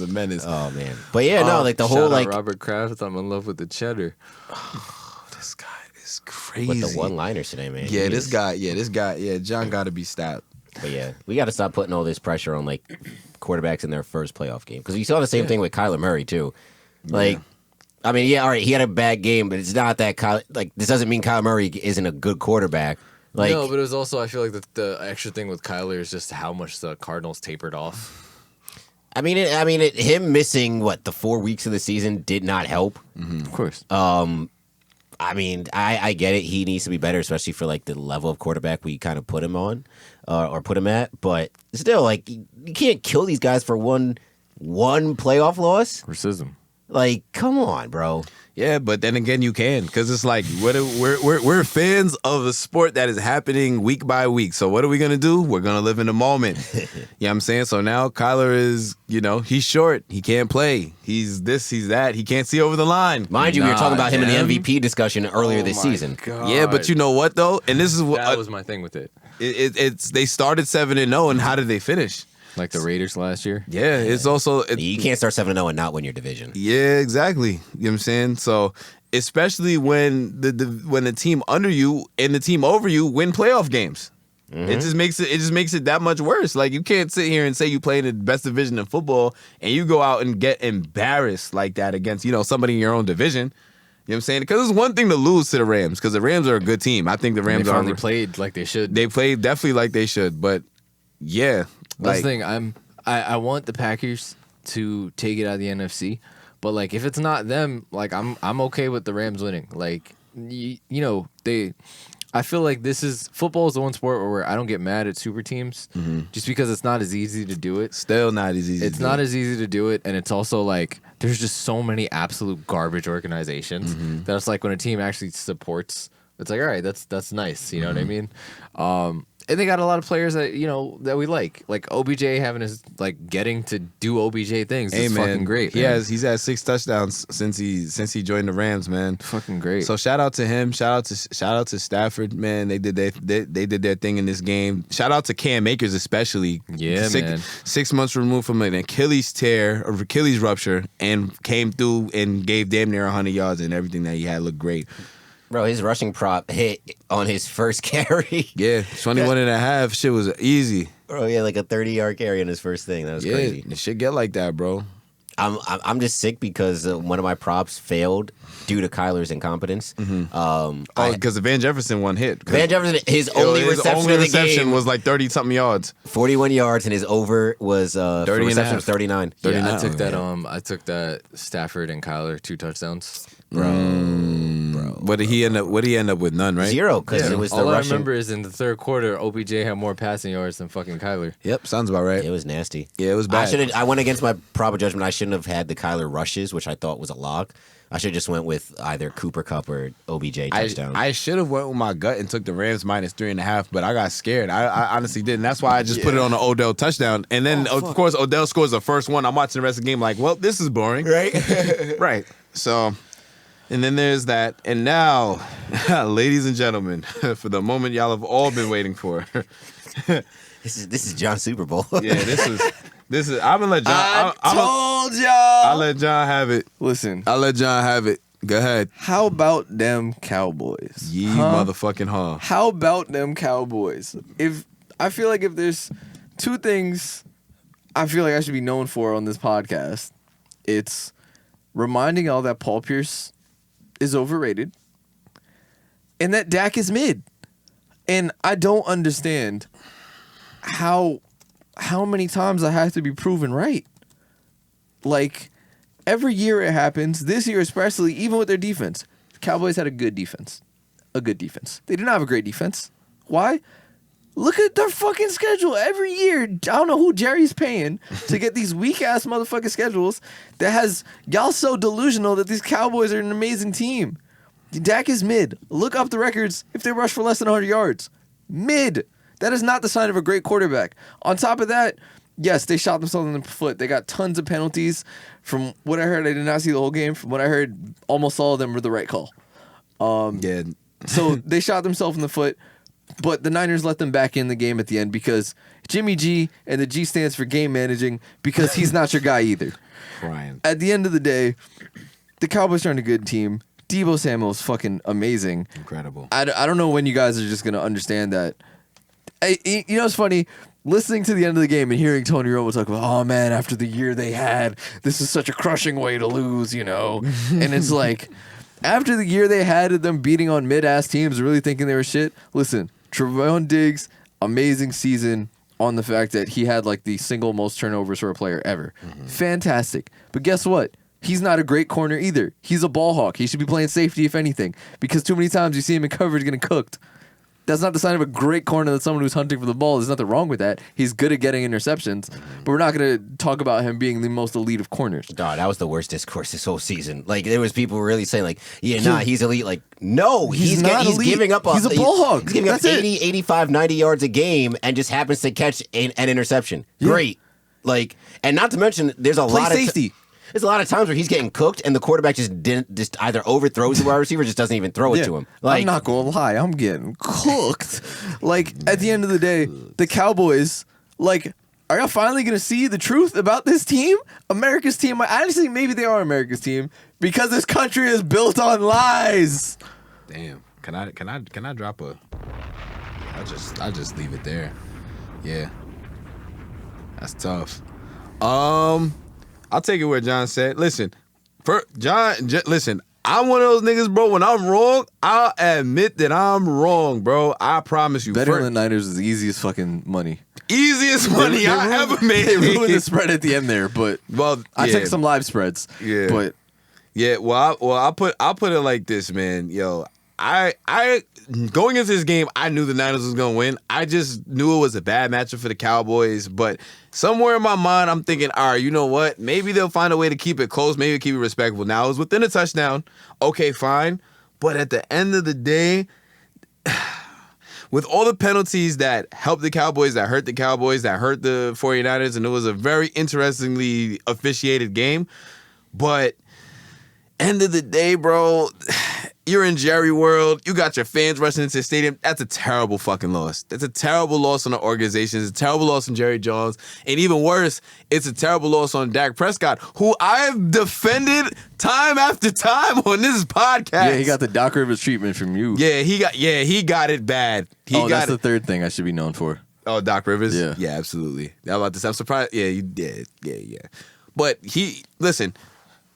menace. Oh man, but yeah, no, like the whole Shout out like Robert Kraft. I'm in love with the cheddar. This guy is crazy. with the one-liners today, man. Yeah, He's- this guy, John got to be stopped. But yeah, we got to stop putting all this pressure on like quarterbacks in their first playoff game because you saw the same thing with Kyler Murray too. Like, I mean, yeah, all right, he had a bad game, but it's not that this doesn't mean Kyler Murray isn't a good quarterback. Like, No, but it was also, I feel like the extra thing with Kyler is just how much the Cardinals tapered off. him missing the 4 weeks of the season did not help. Of course. I mean, I get it. He needs to be better, especially for like the level of quarterback we kind of put him on or put him at. But still, like, you can't kill these guys for one playoff loss. Racism. Like, come on, bro. Yeah, but then again, you can because it's like we're fans of a sport that is happening week by week. So what are we gonna do? We're gonna live in the moment. You know what I'm saying? So now Kyler is, he's short. He can't play. He's this. He's that. He can't see over the line. Mind you, we were talking about him in damn. the MVP discussion earlier this season. Yeah, but you know what though? And this is what That was my thing with it. it's. They started 7-0, and how did they finish? Like the Raiders last year. Yeah, it's also You can't start 7-0 and not win your division. Yeah, exactly. You know what I'm saying? So especially when the team under you and the team over you win playoff games. It just makes it that much worse. Like, you can't sit here and say you play in the best division in football and you go out and get embarrassed like that against, somebody in your own division. You know what I'm saying? Because it's one thing to lose to the Rams, because the Rams are a good team. I think the Rams They finally played like they should. They played definitely like they should, but yeah. That's the thing. I want the Packers to take it out of the NFC, but like if it's not them, like I'm okay with the Rams winning. Like I feel like football is the one sport where I don't get mad at super teams just because it's not as easy to do it. Still not as easy. It's not as easy to do it, and it's also like there's just so many absolute garbage organizations that it's like when a team actually supports, it's like, all right, that's nice. You know what I mean? And they got a lot of players that that we like OBJ having his getting to do OBJ things. Hey, is man, fucking great. He's had 6 touchdowns since he joined the Rams, man. Fucking great. So shout out to him. Shout out to Stafford, man. They did their thing in this game. Shout out to Cam Akers especially. Yeah, man. 6 months removed from an Achilles tear or Achilles rupture, and came through and gave damn near 100 yards, and everything that he had looked great. Bro, his rushing prop hit on his first carry. Yeah, 21 and a half. Shit was easy. Bro, yeah, like a 30-yard carry on his first thing. That was crazy. It should get like that, bro. I'm just sick because one of my props failed due to Kyler's incompetence. Because Van Jefferson one hit. Van Jefferson, his only reception of the game was like 30-something yards. 41 yards, and his over was 30 for and a reception half. was 39. Yeah, I took that Stafford and Kyler 2 touchdowns. Bro. What did he end up with? None, right? 0, because it was the All I rushing. remember is in the third quarter, OBJ had more passing yards than fucking Kyler. Yep, sounds about right. It was nasty. Yeah, it was bad. I went against my proper judgment. I shouldn't have had the Kyler rushes, which I thought was a lock. I should have just went with either Cooper Kupp or OBJ touchdown. I should have went with my gut and took the Rams minus 3.5, but I got scared. I honestly didn't. That's why I just put it on the Odell touchdown. And then, of course, Odell scores the first one. I'm watching the rest of the game like, well, this is boring. Right? Right. So, and then there's that. And now, ladies and gentlemen, for the moment y'all have all been waiting for. This is John's Super Bowl. Yeah, this is. I'm gonna let John. Told y'all. I'll let John have it. Listen, I'll let John have it. Go ahead. how about them Cowboys? Ye Huh? motherfucking huh. How about them Cowboys? I feel like if there's 2 things I feel like I should be known for on this podcast, it's reminding y'all that Paul Pierce is overrated and that Dak is mid. And I don't understand how many times I have to be proven right. Like, every year it happens, this year especially, even with their defense. The Cowboys had a good defense. They didn't have a great defense. Why? Look at their fucking schedule every year. I don't know who Jerry's paying to get these weak ass motherfucking schedules that has y'all so delusional that these Cowboys are an amazing team. Dak is mid. Look up the records if they rush for less than 100 yards. Mid. That is not the sign of a great quarterback. On top of that, yes, they shot themselves in the foot. They got tons of penalties. From what I heard, I did not see the whole game. From what I heard, almost all of them were the right call. Yeah. So they shot themselves in the foot. But the Niners let them back in the game at the end because Jimmy G, and the G stands for game managing, because he's not your guy either. Crying. At the end of the day, the Cowboys are a good team. Deebo Samuel is fucking amazing. Incredible. I don't know when you guys are just going to understand that. You know, it's funny, listening to the end of the game and hearing Tony Romo talk about, oh man, after the year they had, this is such a crushing way to lose, you know? And it's like, after the year they had of them beating on mid-ass teams, really thinking they were shit, listen, Trevon Diggs, amazing season on the fact that he had like the single most turnovers for a player ever. Fantastic. But guess what? He's not a great corner either. He's a ball hawk. He should be playing safety, if anything, because too many times you see him in coverage getting cooked. That's not the sign of a great corner. That's someone who's hunting for the ball. There's nothing wrong with that. He's good at getting interceptions, but we're not going to talk about him being the most elite of corners. God, that was the worst discourse this whole season. Like, there was people really saying, like, yeah, nah, he's elite. Like, no, he's elite. giving up. He's a ball hog. He's giving up That's 80, 85, 90 yards a game and just happens to catch an interception. Great. Like, and not to mention, there's a lot of safety. There's a lot of times where he's getting cooked and the quarterback just either overthrows the wide receiver, or just doesn't even throw it to him. Like, I'm not gonna lie, I'm getting cooked. Like, at the end of the day, the Cowboys, like, are y'all finally gonna see the truth about this team? America's team. Honestly, maybe they are America's team because this country is built on lies. Damn. Can I drop a? I'll just leave it there. Yeah. That's tough. I'll take it where John said. Listen, listen, I'm one of those niggas, bro. When I'm wrong, I'll admit that I'm wrong, bro. I promise you. Betting on the Niners is the easiest fucking money. Easiest money I ever made. They ruined the spread at the end there, but I took some live spreads. Yeah, but yeah. Well, I'll put it like this, man. Yo, I going into this game, I knew the Niners was gonna win. I just knew it was a bad matchup for the Cowboys, but somewhere in my mind, I'm thinking, all right, you know what? Maybe they'll find a way to keep it close, maybe keep it respectable. Now, it was within a touchdown. Okay, fine. But at the end of the day, with all the penalties that helped the Cowboys, that hurt the Cowboys, that hurt the 49ers, and it was a very interestingly officiated game, but end of the day, bro, you're in Jerry World. You got your fans rushing into the stadium. That's a terrible fucking loss. That's a terrible loss on the organization. It's a terrible loss on Jerry Jones. And even worse, it's a terrible loss on Dak Prescott, who I've defended time after time on this podcast. Yeah, he got the Doc Rivers treatment from you. Yeah, he got it bad. That's the third thing I should be known for. Oh, Doc Rivers? Yeah, absolutely. How about this? I'm surprised. Yeah, you did. Yeah. But listen.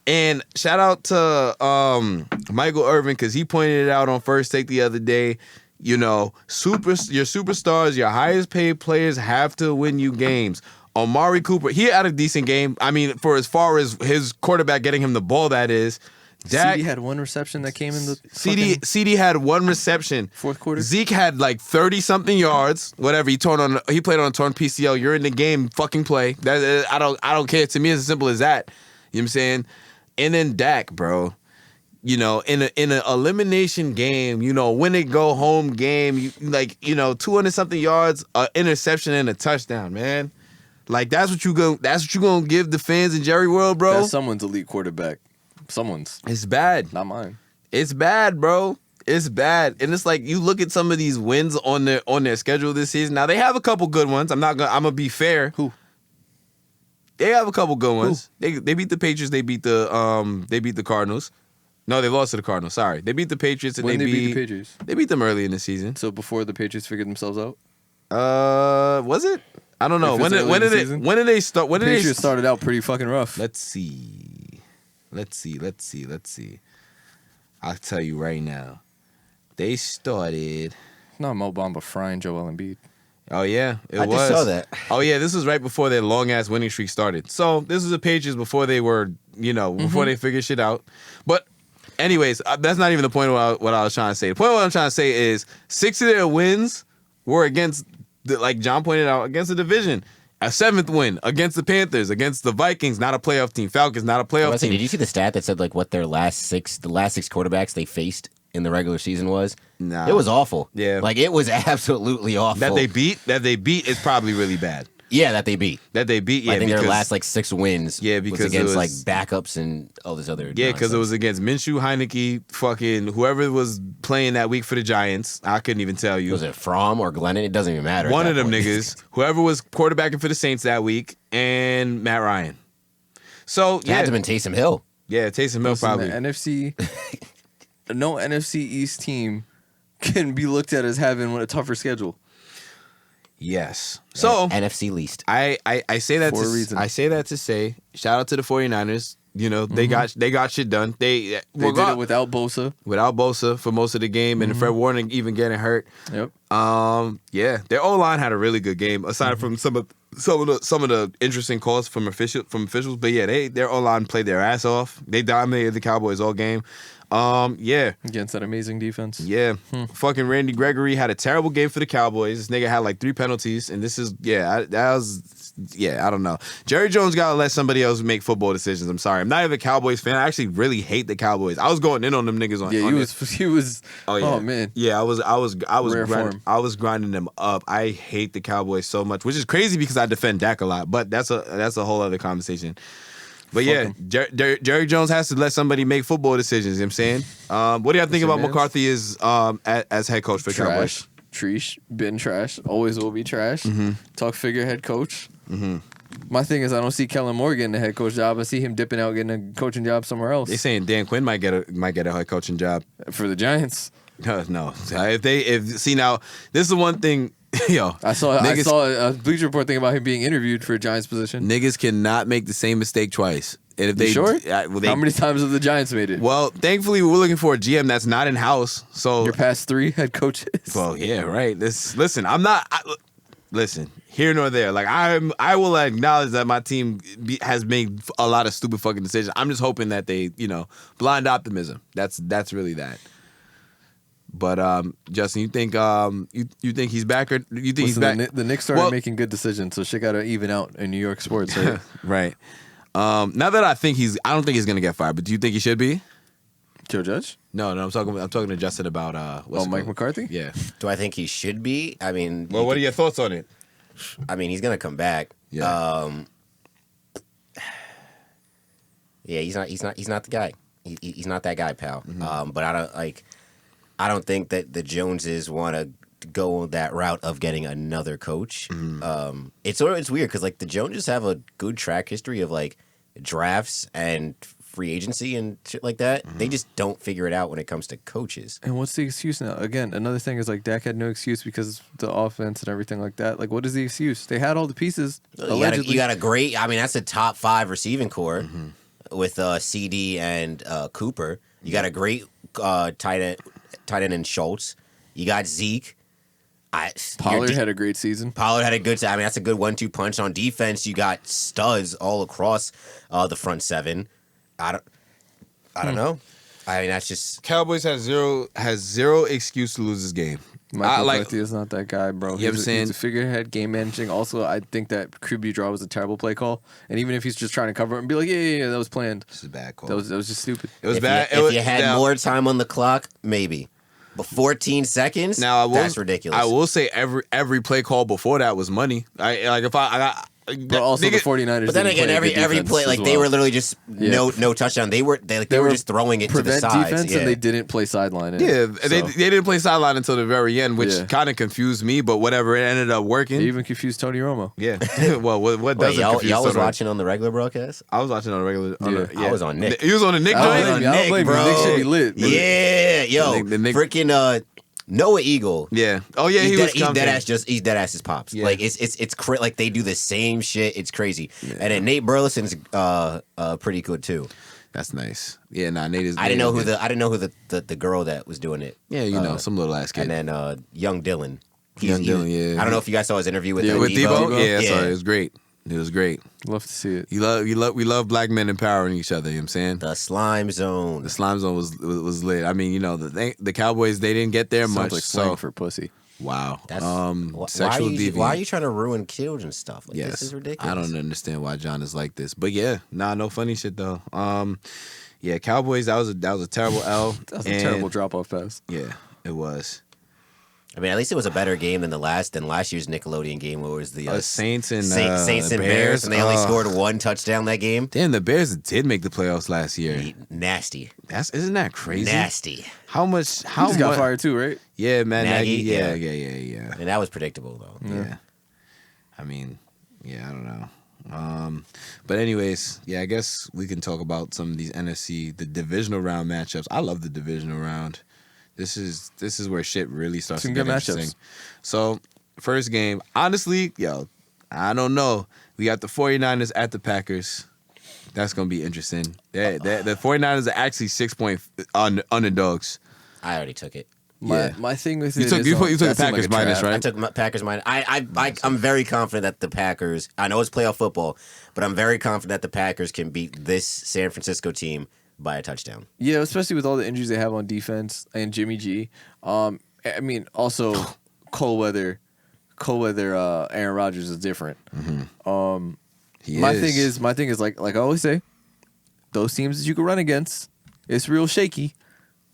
And shout out to Michael Irvin, because he pointed it out on First Take the other day. You know, your superstars, your highest paid players have to win you games. Amari Cooper, he had a decent game. I mean, for as far as his quarterback getting him the ball, that is. Dak, CD had one reception that came in the CD had one reception. Fourth quarter. Zeke had like 30-something yards. Whatever. He played on a torn PCL. You're in the game. Fucking play. I don't care. To me, it's as simple as that. You know what I'm saying? And then Dak, bro, you know, in an elimination game, you know, win it go home game, 200-something yards, interception and a touchdown, man. Like that's what you gonna give the fans in Jerry World, bro. That's someone's elite quarterback. Someone's. It's bad. Not mine. It's bad, bro. It's bad. And it's like you look at some of these wins on their schedule this season. Now they have a couple good ones. I'm gonna be fair. Who? They have a couple good ones. They beat the Patriots. They beat the Cardinals. No, they lost to the Cardinals. Sorry, they beat the Patriots and when they beat the Patriots. They beat them early in the season. So before the Patriots figured themselves out. Was it? I don't know. When did they start? When did Patriots they started out pretty fucking rough. Let's see. I'll tell you right now. They started. Not Mo Bamba frying Joel Embiid. Oh, yeah, it was. I just saw that. Oh, yeah, this was right before their long-ass winning streak started. So this was the Patriots before they were, before they figured shit out. But anyways, that's not even the point of what I was trying to say. The point of what I'm trying to say is 6 of their wins were against like John pointed out, against the division. A 7th win against the Panthers, against the Vikings, not a playoff team. Falcons, not a playoff team. Did you see the stat that said like what their last six quarterbacks they faced in the regular season was? Nah. It was awful. Yeah. Like it was absolutely awful. That they beat is probably really bad. Yeah, that they beat. Yeah, I think their last like 6 wins. Yeah, because was against it like was, backups and all this other. Yeah, because it was against Minshew, Heineke, fucking whoever was playing that week for the Giants. I couldn't even tell you. Was it Fromm or Glennon? It doesn't even matter. One of them niggas. Whoever was quarterbacking for the Saints that week, and Matt Ryan. So It had to have been Taysom Hill. Yeah, Taysom Hill probably. The NFC, no NFC East team can be looked at as having a tougher schedule. Yes. So NFC least. I say that For a reason. I say that to say shout out to the 49ers. You know, they got shit done. They They did it without Bosa. Without Bosa for most of the game, and Fred Warner even getting hurt. Yep. Yeah, their O-line had a really good game aside from some of the interesting calls from officials. But yeah, their O-line played their ass off. They dominated the Cowboys all game. Yeah. Against that amazing defense. Yeah. Fucking Randy Gregory had a terrible game for the Cowboys. This nigga had like 3 penalties, and this is I don't know. Jerry Jones gotta let somebody else make football decisions. I'm sorry. I'm not even a Cowboys fan. I actually really hate the Cowboys. I was going in on them niggas on. Yeah, he was. Oh, yeah. Oh man. Yeah, I was Rare grinding them up. I hate the Cowboys so much, which is crazy because I defend Dak a lot. But that's a whole other conversation. But Jerry Jones has to let somebody make football decisions. You know what I'm saying? What do y'all think about McCarthy as head coach for Cowboys? Trash. Been trash. Always will be trash. Talk figure head coach. My thing is I don't see Kellen Moore getting a head coach job. I see him dipping out getting a coaching job somewhere else. They saying Dan Quinn might get a head coaching job For the Giants. No. Now this is the one thing. Yo, I saw a Bleacher Report thing about him being interviewed for a Giants position. Niggas cannot make the same mistake twice. And if You they sure? how many times have the Giants made it? Well, thankfully we're looking for a GM that's not in house. So Your past 3 head coaches. well, yeah, right. Listen, listen, here nor there. Like I will acknowledge that my team has made a lot of stupid fucking decisions. I'm just hoping that they, blind optimism. That's really that. But Justin, you think he's back, or you think he's back? The Knicks started making good decisions, so shit got to even out in New York sports, right? Right. Now that I don't think he's gonna get fired, but do you think he should be? Joe Judge? No, I'm talking to Justin about Mike McCarthy? Yeah. Do I think he should be? I mean, Well, what are your thoughts on it? I mean, he's gonna come back. Yeah. Yeah, he's not the guy. He's not that guy, pal. But I don't think that the Joneses want to go that route of getting another coach. It's weird because like the Joneses have a good track history of like drafts and free agency and shit like that. They just don't figure it out when it comes to coaches. And what's the excuse now? Again, another thing is like Dak had no excuse because of the offense and everything like that. Like, what is the excuse? They had all the pieces. Allegedly. You got a great. I mean, that's a top 5 receiving core with CD and Cooper. You got a great tight end in Schultz. You got Zeke. Pollard had a great season. Pollard had a good. I mean, that's a good 1-2 punch on defense. You got studs all across the front 7. I don't know. I mean, that's just Cowboys has zero excuse to lose this game. Michael McCarthy is not that guy, bro. You know what I'm saying? He's a figurehead, game managing. Also, I think that QB draw was a terrible play call. And even if he's just trying to cover it and be like, yeah, that was planned. This is a bad call. That was just stupid. It was if bad. You had more time on the clock, maybe. But 14 seconds? That's ridiculous. I will say every play call before that was money. But also the 49ers. But then again, every play, like they were literally just no touchdown. They were just throwing it to the sides. Defense, and they didn't play sideline. They didn't play sideline until the very end, which kind of confused me. But whatever, it ended up working. They even confused Tony Romo. Yeah. Well, what doesn't confuse y'all was Tony? watching on the regular broadcast? I was watching on the regular. I was on Nick. He was on the Nick joint. I don't blame you. Nick should be lit. Yeah, yo, freaking Noah Eagle. Yeah. Oh yeah, he's dead ass his pops. Yeah. Like it's like they do the same shit. It's crazy. Yeah. And then Nate Burleson's pretty good too. That's nice. Yeah, Nate is. I didn't know who the girl that was doing it. Yeah, some little ass kid. And then Young Dylan. Dylan. I don't know if you guys saw his interview with Debo. Yeah, sorry, it was great. It was great. Love to see it. We love black men empowering each other. You know what I'm saying? The Slime Zone. The Slime Zone was lit. I mean, the Cowboys, they didn't get there much. Like so for pussy. Wow. That's Sexual deviant. why are you trying to ruin children's stuff? Like, Yes. this is ridiculous. I don't understand why John is like this. But yeah, no funny shit though. Yeah, Cowboys, that was a terrible L. That was a terrible drop off pass. Yeah, it was. I mean, at least it was a better game than last year's Nickelodeon game, where it was the Saints and Saints and Bears, and they only scored one touchdown that game. Damn, the Bears did make the playoffs last year. Nasty. Isn't that crazy? Nasty. How He just got fired too, right? Yeah, Matt Nagy. Nagy, Yeah. And that was predictable, though. Yeah. I mean, yeah, I don't know. But anyways, yeah, I guess we can talk about some of these NFC, the divisional round matchups. I love the divisional round. This is where shit really starts Some to get good interesting. matchups. So, first game, honestly, I don't know. We got the 49ers at the Packers. That's going to be interesting. The 49ers are actually 6-point underdogs. I already took it. My thing with You it took is, the that seemed Packers like a minus, trap. right? I took Packers minus. I'm very confident that the Packers. I know it's playoff football, but I'm very confident that the Packers can beat this San Francisco team by a touchdown. Yeah, especially with all the injuries they have on defense and Jimmy G. I mean, also cold weather. Aaron Rodgers is different. My thing is like I always say, those teams that you can run against, it's real shaky.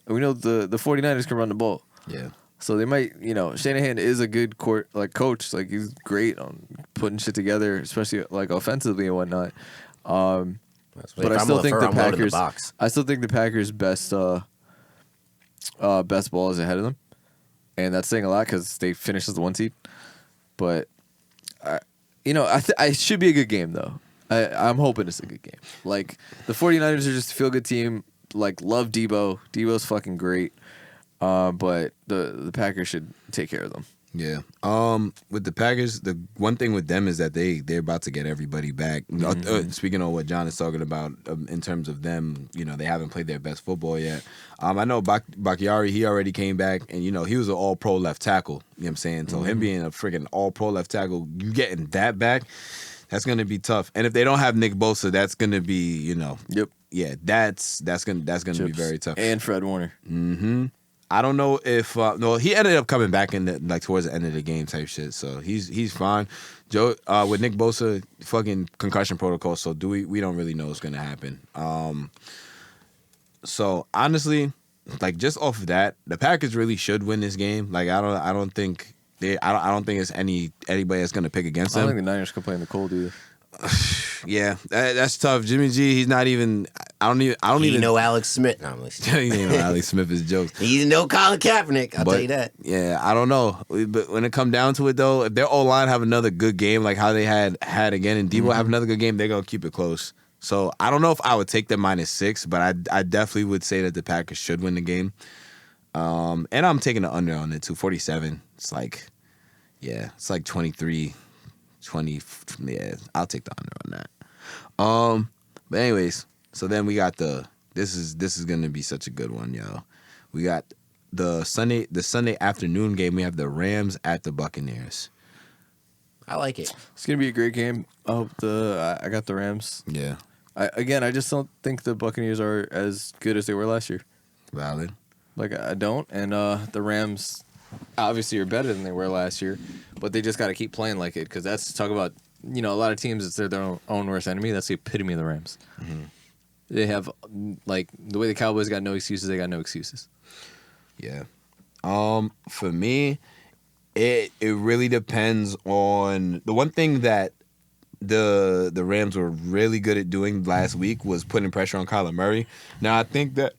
And we know the 49ers can run the ball. Yeah. So they might, Shanahan is a good coach. Like, he's great on putting shit together, especially like offensively and whatnot. But I still think the Packers. I still think the Packers' best ball is ahead of them, and that's saying a lot because they finished as the 1 seed. But I should be a good game though. I'm hoping it's a good game. Like, the 49ers are just a feel good team. Like, love Debo. Debo's fucking great. But the Packers should take care of them. Yeah. With the Packers, the one thing with them is that they're about to get everybody back. Speaking of what John is talking about in terms of them, they haven't played their best football yet. I know Bakhtiari, he already came back, and he was an all-pro left tackle. You know what I'm saying? So him being a freaking all-pro left tackle, you getting that back, that's gonna be tough. And if they don't have Nick Bosa, that's gonna be, Yep. yeah, that's gonna be very tough. And Fred Warner. Mm-hmm. I don't know if no, he ended up coming back in towards the end of the game type shit, so he's fine. Joe with Nick Bosa, fucking concussion protocol, so we don't really know what's gonna happen. So honestly, like, just off of that, the Packers really should win this game. Like, I don't think it's anybody that's gonna pick against I them. don't think the Niners can play in the cold either. Yeah, that's tough. Jimmy G, he's not even. I don't even know Alex Smith. No, I'm listening. you know Alex Smith is jokes. He's no Colin Kaepernick. I'll tell you that. Yeah, I don't know. But when it come down to it, though, if their O-line have another good game like how they had again, and Debo have another good game, they're gonna keep it close. So I don't know if I would take them -6, but I definitely would say that the Packers should win the game. And I'm taking the under on it too. 47. It's like 23, 20. Yeah, I'll take the under on that. But anyways, so then we got this is gonna be such a good one, yo. We got the Sunday afternoon game. We have the Rams at the Buccaneers. I like it. It's gonna be a great game. I hope I got the Rams. Yeah, I just don't think the Buccaneers are as good as they were last year. valid. Like, I don't, and the Rams obviously are better than they were last year, but they just got to keep playing like it, because that's talk about a lot of teams. It's their own worst enemy. That's the epitome of the Rams. Mm-hmm. They have, like, the way the Cowboys got no excuses. They got no excuses. Yeah. For me, it really depends on the one thing that the Rams were really good at doing last week was putting pressure on Kyler Murray. Now I think that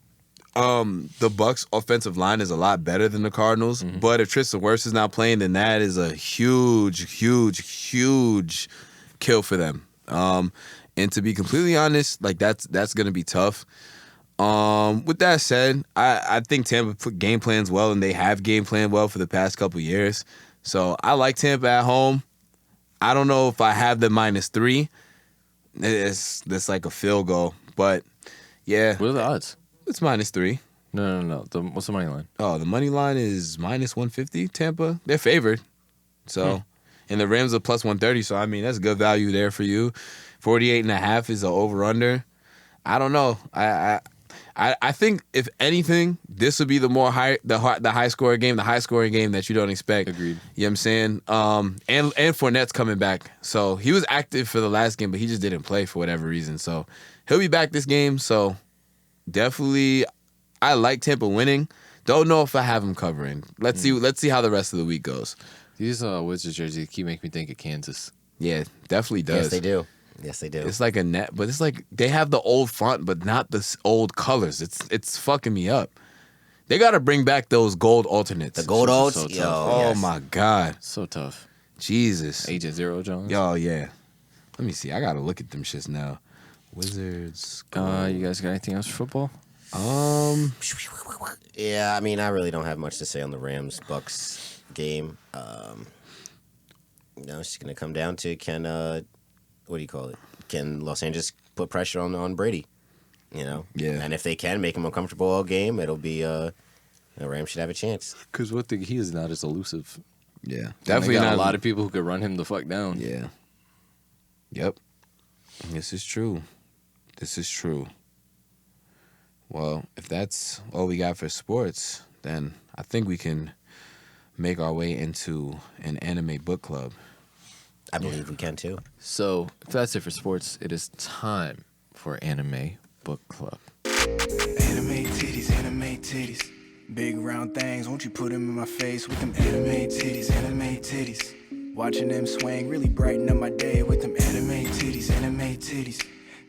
the Bucs offensive line is a lot better than the Cardinals, but if Tristan Wirfs is not playing, then that is a huge kill for them. And to be completely honest, like, that's gonna be tough. With that said, I think Tampa put game plans well, and they have game planned well for the past couple years. So I like Tampa at home. I don't know if I have the -3. That's like a field goal, but yeah, What are the odds? it's -3. No. What's the money line? Oh, the money line is -150. Tampa, they're favored. So, and the Rams are +130. So I mean, that's good value there for you. 48.5 is an over/under. I don't know. I think if anything, this would be the high scoring game that you don't expect. Agreed. You know what I'm saying? And Fournette's coming back. So he was active for the last game, but he just didn't play for whatever reason. So he'll be back this game. So definitely, I like Tampa winning. Don't know if I have him covering. Let's see how the rest of the week goes. These Wizards jerseys keep making me think of Kansas. Yeah, definitely does. Yes, they do. Yes, they do. It's like a net, but it's like they have the old font, but not the old colors. It's fucking me up. They got to bring back those gold alternates. The gold alts? so Yo, tough. Oh yes. my God. So tough. Jesus. Agent Zero Jones. Yo, yeah. Let me see. I got to look at them shits now. Wizards. You guys got anything else for football? Yeah, I mean, I really don't have much to say on the Rams-Bucks game. It's just going to come down to what do you call it? Can Los Angeles put pressure on Brady? Yeah. And if they can make him uncomfortable all game, it'll be the Rams should have a chance. Because he is not as elusive. Yeah. Definitely Definitely got not a lot of people who could run him the fuck down. Yeah. Yep. This is true. Well, if that's all we got for sports, then I think we can make our way into an anime book club. I believe we can too. So, if that's it for sports, it is time for Anime Book Club. Anime titties. Big round things, won't you put them in my face with them anime titties. Watching them swing really brighten up my day with them anime titties.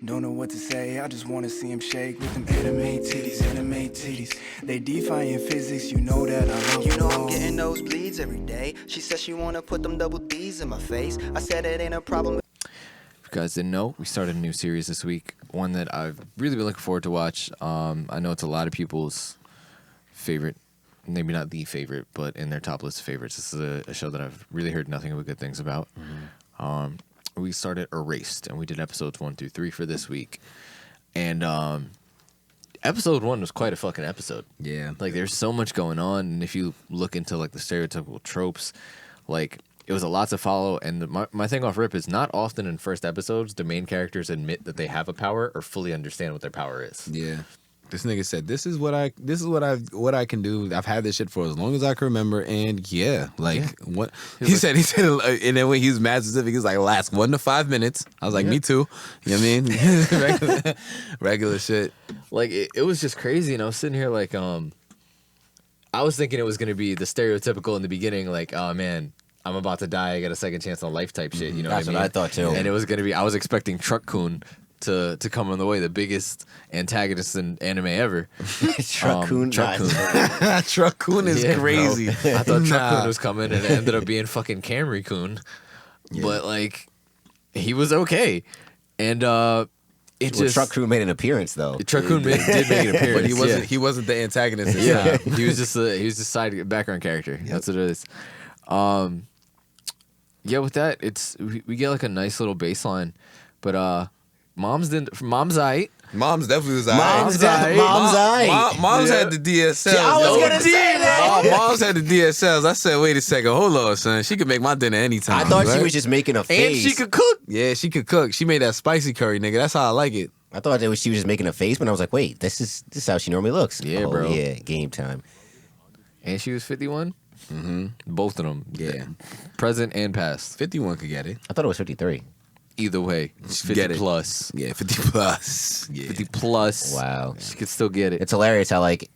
Don't know what to say, I just wanna see him shake with them anime titties. They defying physics, you know that I love. You know I'm getting those bleeds every day. She says she wanna put them double D's in my face. I said it ain't a problem. If you guys didn't know, we started a new series this week. One that I've really been looking forward to watch. I know it's a lot of people's favorite, maybe not the favorite, but in their top list of favorites. This is a show that I've really heard nothing but good things about. We started Erased, and we did episodes 1 through 3 for this week. And episode 1 was quite a fucking episode. Yeah. Like, there's so much going on, and if you look into, like, the stereotypical tropes, like, it was a lot to follow. And my thing off rip is not often in first episodes the main characters admit that they have a power or fully understand what their power is. Yeah. This nigga said, "This is what I can do. I've had this shit for as long as I can remember." And what he said, and then when he was mad specific, he was like, "Last 1 to 5 minutes." I was like, "Me too." You know what I mean? regular shit. Like it was just crazy, and I was sitting here like, I was thinking it was gonna be the stereotypical in the beginning, like, "Oh man, I'm about to die. I got a second chance on life" type shit. You know That's what I mean? what I thought too. And it was gonna be. I was expecting Truck Kun to come on the way, the biggest antagonist in anime ever. Truck Kun. Truck Kun is crazy. Bro. I thought Truck Kun was coming, and it ended up being fucking Camry Kun. Yeah. But like, he was okay, and Truck Kun made an appearance though. Truck Kun did make an appearance, but he wasn't the antagonist. This Yeah, time. he was just side background character. Yep. That's what it is. Yeah, with that, we get like a nice little baseline, but Mom's aight. Mom's definitely was Mom's aight. Mom's had the DSLs. I was gonna say that. Mom's had the DSLs. I said, wait a second, hold on, son. She could make my dinner anytime. I thought right? she was just making a face. And she could cook. Yeah, she could cook. She made that spicy curry, nigga. That's how I like it. I thought she was just making a face, but I was like, wait, this is how she normally looks. Yeah, bro. Yeah, game time. And she was 51. Mm-hmm. Both of them. Yeah. Present and past. 51 could get it. I thought it was 53. Either way, 50 get it. plus. Yeah, 50 plus. Yeah. 50 plus. Wow. She could still get it. It's hilarious how like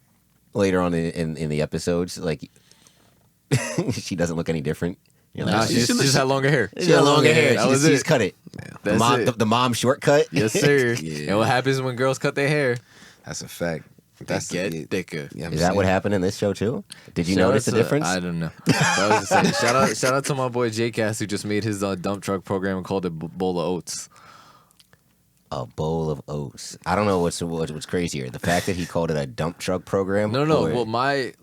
later on in the episodes, like she doesn't look any different. You're like, Nah, she just had longer hair. she had longer hair. That She was just it. cut it. That's it. The mom shortcut. Yes, sir. Yeah. And what happens when girls cut their hair? That's a fact. They get thicker. Yeah, I'm Is that saying. what happened in this show too? Did you Shout notice out the to- difference? I don't know. I was just saying, shout out to my boy J-Cast who just made his dump truck program and called it Bowl of Oats. A bowl of oats. I don't know what's crazier, the fact that he called it a dump truck program. No. or- Well, my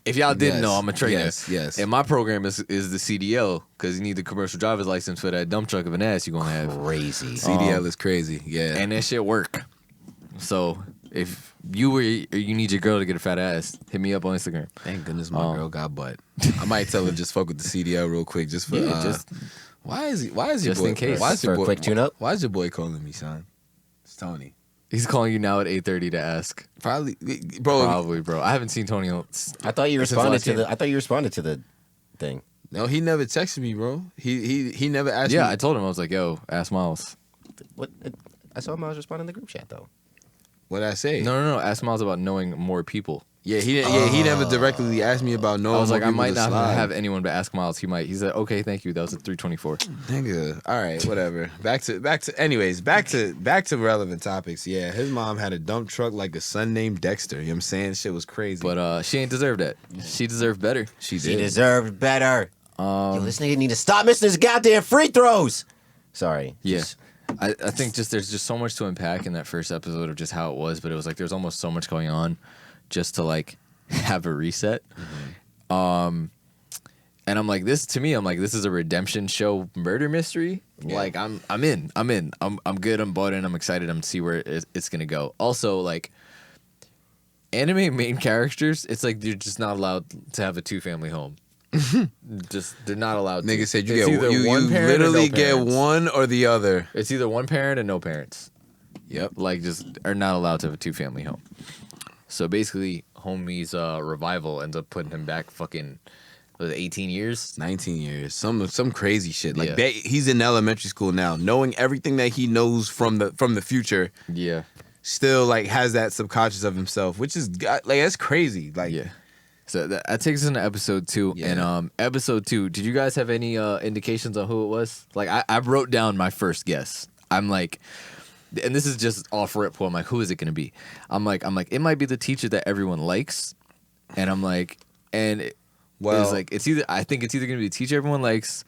if y'all didn't Yes, know, I'm a trainer. yes. And my program is the CDL because you need the commercial driver's license for that dump truck of an ass you're gonna have. crazy. CDL is crazy. Yeah. And that shit work. So if you need your girl to get a fat ass, hit me up on Instagram. Thank goodness my girl got butt. I might tell her just fuck with the CDL real quick, just for just why is your just boy, in case. Why is your For a boy, quick tune-up? Why is your boy calling me, son? It's Tony. He's calling you now at 8:30 to ask. Probably, bro. Probably, bro. I haven't seen Tony. I thought you responded to the. I thought you responded to the thing. No, he never texted me, bro. He never asked me. Yeah, I told him. I was like, yo, ask Miles. What? I saw Miles respond in the group chat though. What'd I say? No. Ask Miles about knowing more people. Yeah, he never directly asked me about knowing. I was more like, I people might to not slide. have anyone but ask Miles. He might. He said, okay, thank you. That was at 3:24. Nigga, all right, whatever. Back to. Anyways, back to relevant topics. Yeah, his mom had a dump truck like a son named Dexter. You know what I'm saying? Shit was crazy. But she ain't deserved that. She deserved better. She He did. deserved better. Yo, this nigga need to stop missing his goddamn free throws. Sorry. Yeah. Just- I think there's just so much to unpack in that first episode of just how it was, but it was like there's almost so much going on just to like have a reset. And I'm like, this is a redemption show murder mystery. Yeah. Like I'm in. I'm good. I'm bought in. I'm excited. I'm to see where it's gonna go. Also, like anime main characters, it's like you're just not allowed to have a 2-family home. Just they're not allowed to. Nigga said you It's get either you one parent or no literally get parents. one or the other. It's either one parent and no parents. Yep. Like just are not allowed to have a 2-family home. So basically, homie's revival ends up putting him back fucking was it 18 years. 19 years. Some crazy shit. Like Yeah. he's in elementary school now, knowing everything that he knows from the future. Yeah, Still like has that subconscious of himself, which is like that's crazy. Like yeah. So that takes us into episode 2. Yeah. And episode 2, did you guys have any indications on who it was? Like I wrote down my first guess. I'm like, and this is just off rip. I'm like, who is it gonna be? I'm like, it might be the teacher that everyone likes, and I'm like, Well- it's like I think it's either gonna be the teacher everyone likes,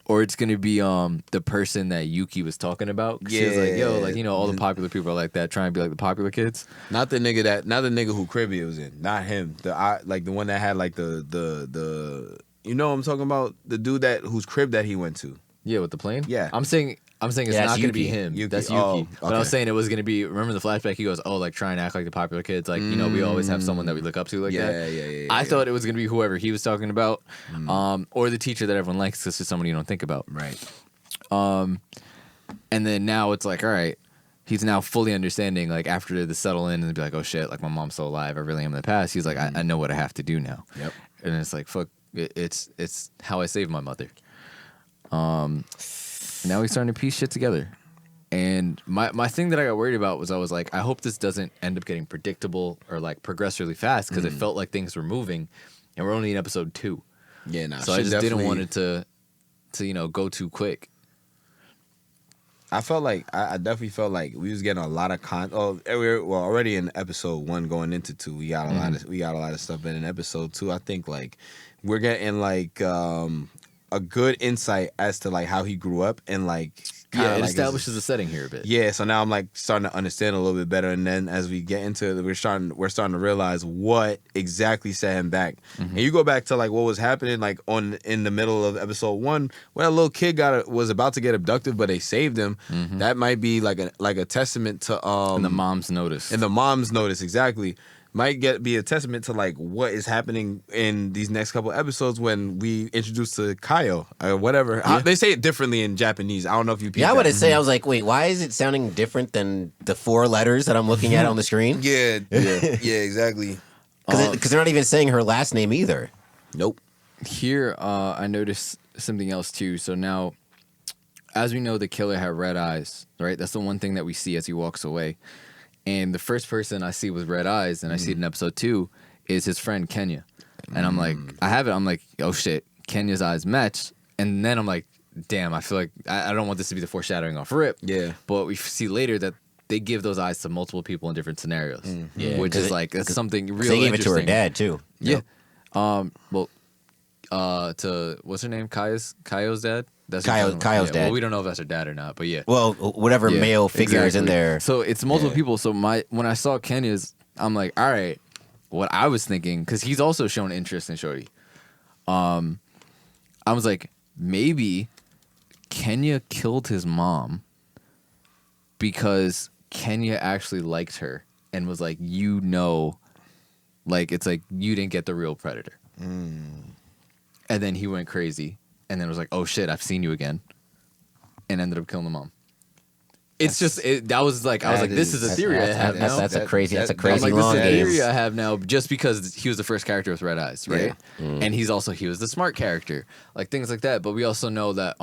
or it's gonna be the person that Yuki was talking about. She was like, yo, like all the popular people are like that, trying to be like the popular kids. not the nigga who Cribby was in, not him. The one that had like the you know what I'm talking about, the dude whose crib that he went to. Yeah, with the plane. Yeah. I'm saying it's Yeah, not that's going to be Yuki. him. Yuki. That's Yuki. Oh, But I was okay. saying it was going to be. Remember the flashback? He goes, "Oh, like try and act like the popular kids. Like we always have someone that we look up to like that." Yeah. I thought it was going to be whoever he was talking about, or the teacher that everyone likes. This is someone you don't think about. Right. And then now it's like, all right, he's now fully understanding. Like after they settle in and be like, "Oh shit, like my mom's still alive. I really am in the past." He's like, I know what I have to do now. Yep. And it's like, fuck, it's how I saved my mother. Now he's starting to piece shit together. And my thing that I got worried about was I was like, I hope this doesn't end up getting predictable or like progress really fast because it felt like things were moving, and we're only in episode 2. Yeah, nah. So I just didn't want it to go too quick. I felt like I definitely felt like we was getting a lot of we're already in episode 1 going into 2. We got a lot of stuff in episode 2. I think like we're getting like a good insight as to like how he grew up and like kinda, Yeah, it like, establishes the setting here a bit. Yeah, so now I'm like starting to understand a little bit better, and then as we get into it, we're starting to realize what exactly set him back. And you go back to like what was happening like in the middle of episode 1, where a little kid was about to get abducted, but they saved him. That might be like a testament to And the mom's notice. and the mom's notice exactly. Might be a testament to like what is happening in these next couple episodes when we introduce to Kaio or whatever. They say it differently in Japanese. I don't know if you. Yeah, I would would say I was like, wait, why is it sounding different than the 4 letters that I'm looking at on the screen? Yeah, exactly. Because they're not even saying her last name either. Nope. Here, I noticed something else too. So now, as we know, the killer had red eyes, right? That's the one thing that we see as he walks away. And the first person I see with red eyes, and I see it in episode 2, is his friend Kenya. And I'm like, I'm like, oh shit, Kenya's eyes match. And then I'm like, damn, I feel like I don't want this to be the foreshadowing off rip. Yeah. But we see later that they give those eyes to multiple people in different scenarios. Yeah, Which 'cause is it- like, that's something real They gave it to her interesting. dad too. Yeah. To what's her name? Kaio's dad. That's Kaio's dad. Well, we don't know if that's her dad or not, but yeah. Well, whatever Yeah, male figure is in exactly. there. So it's multiple people. So when I saw Kenya's, I'm like, all right. What I was thinking, because he's also shown interest in Shorty. I was like, maybe Kenya killed his mom because Kenya actually liked her and was like, like it's like you didn't get the real predator. And then he went crazy and then was like, oh shit, I've seen you again. And ended up killing the mom. It's just that was like I was like, this is a theory I have now. That's a crazy I'm long like, this is a game. theory I have now, just because he was the first character with red eyes, right? And he was the smart character, like things like that. But we also know that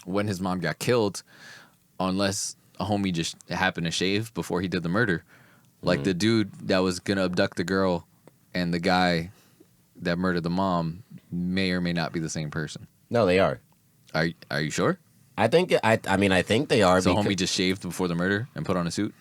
when his mom got killed, unless a homie just happened to shave before he did the murder, like the dude that was gonna abduct the girl and the guy that murdered the mom may or may not be the same person. No, they are. Are you sure? I think I think they are. So homie just shaved before the murder and put on a suit?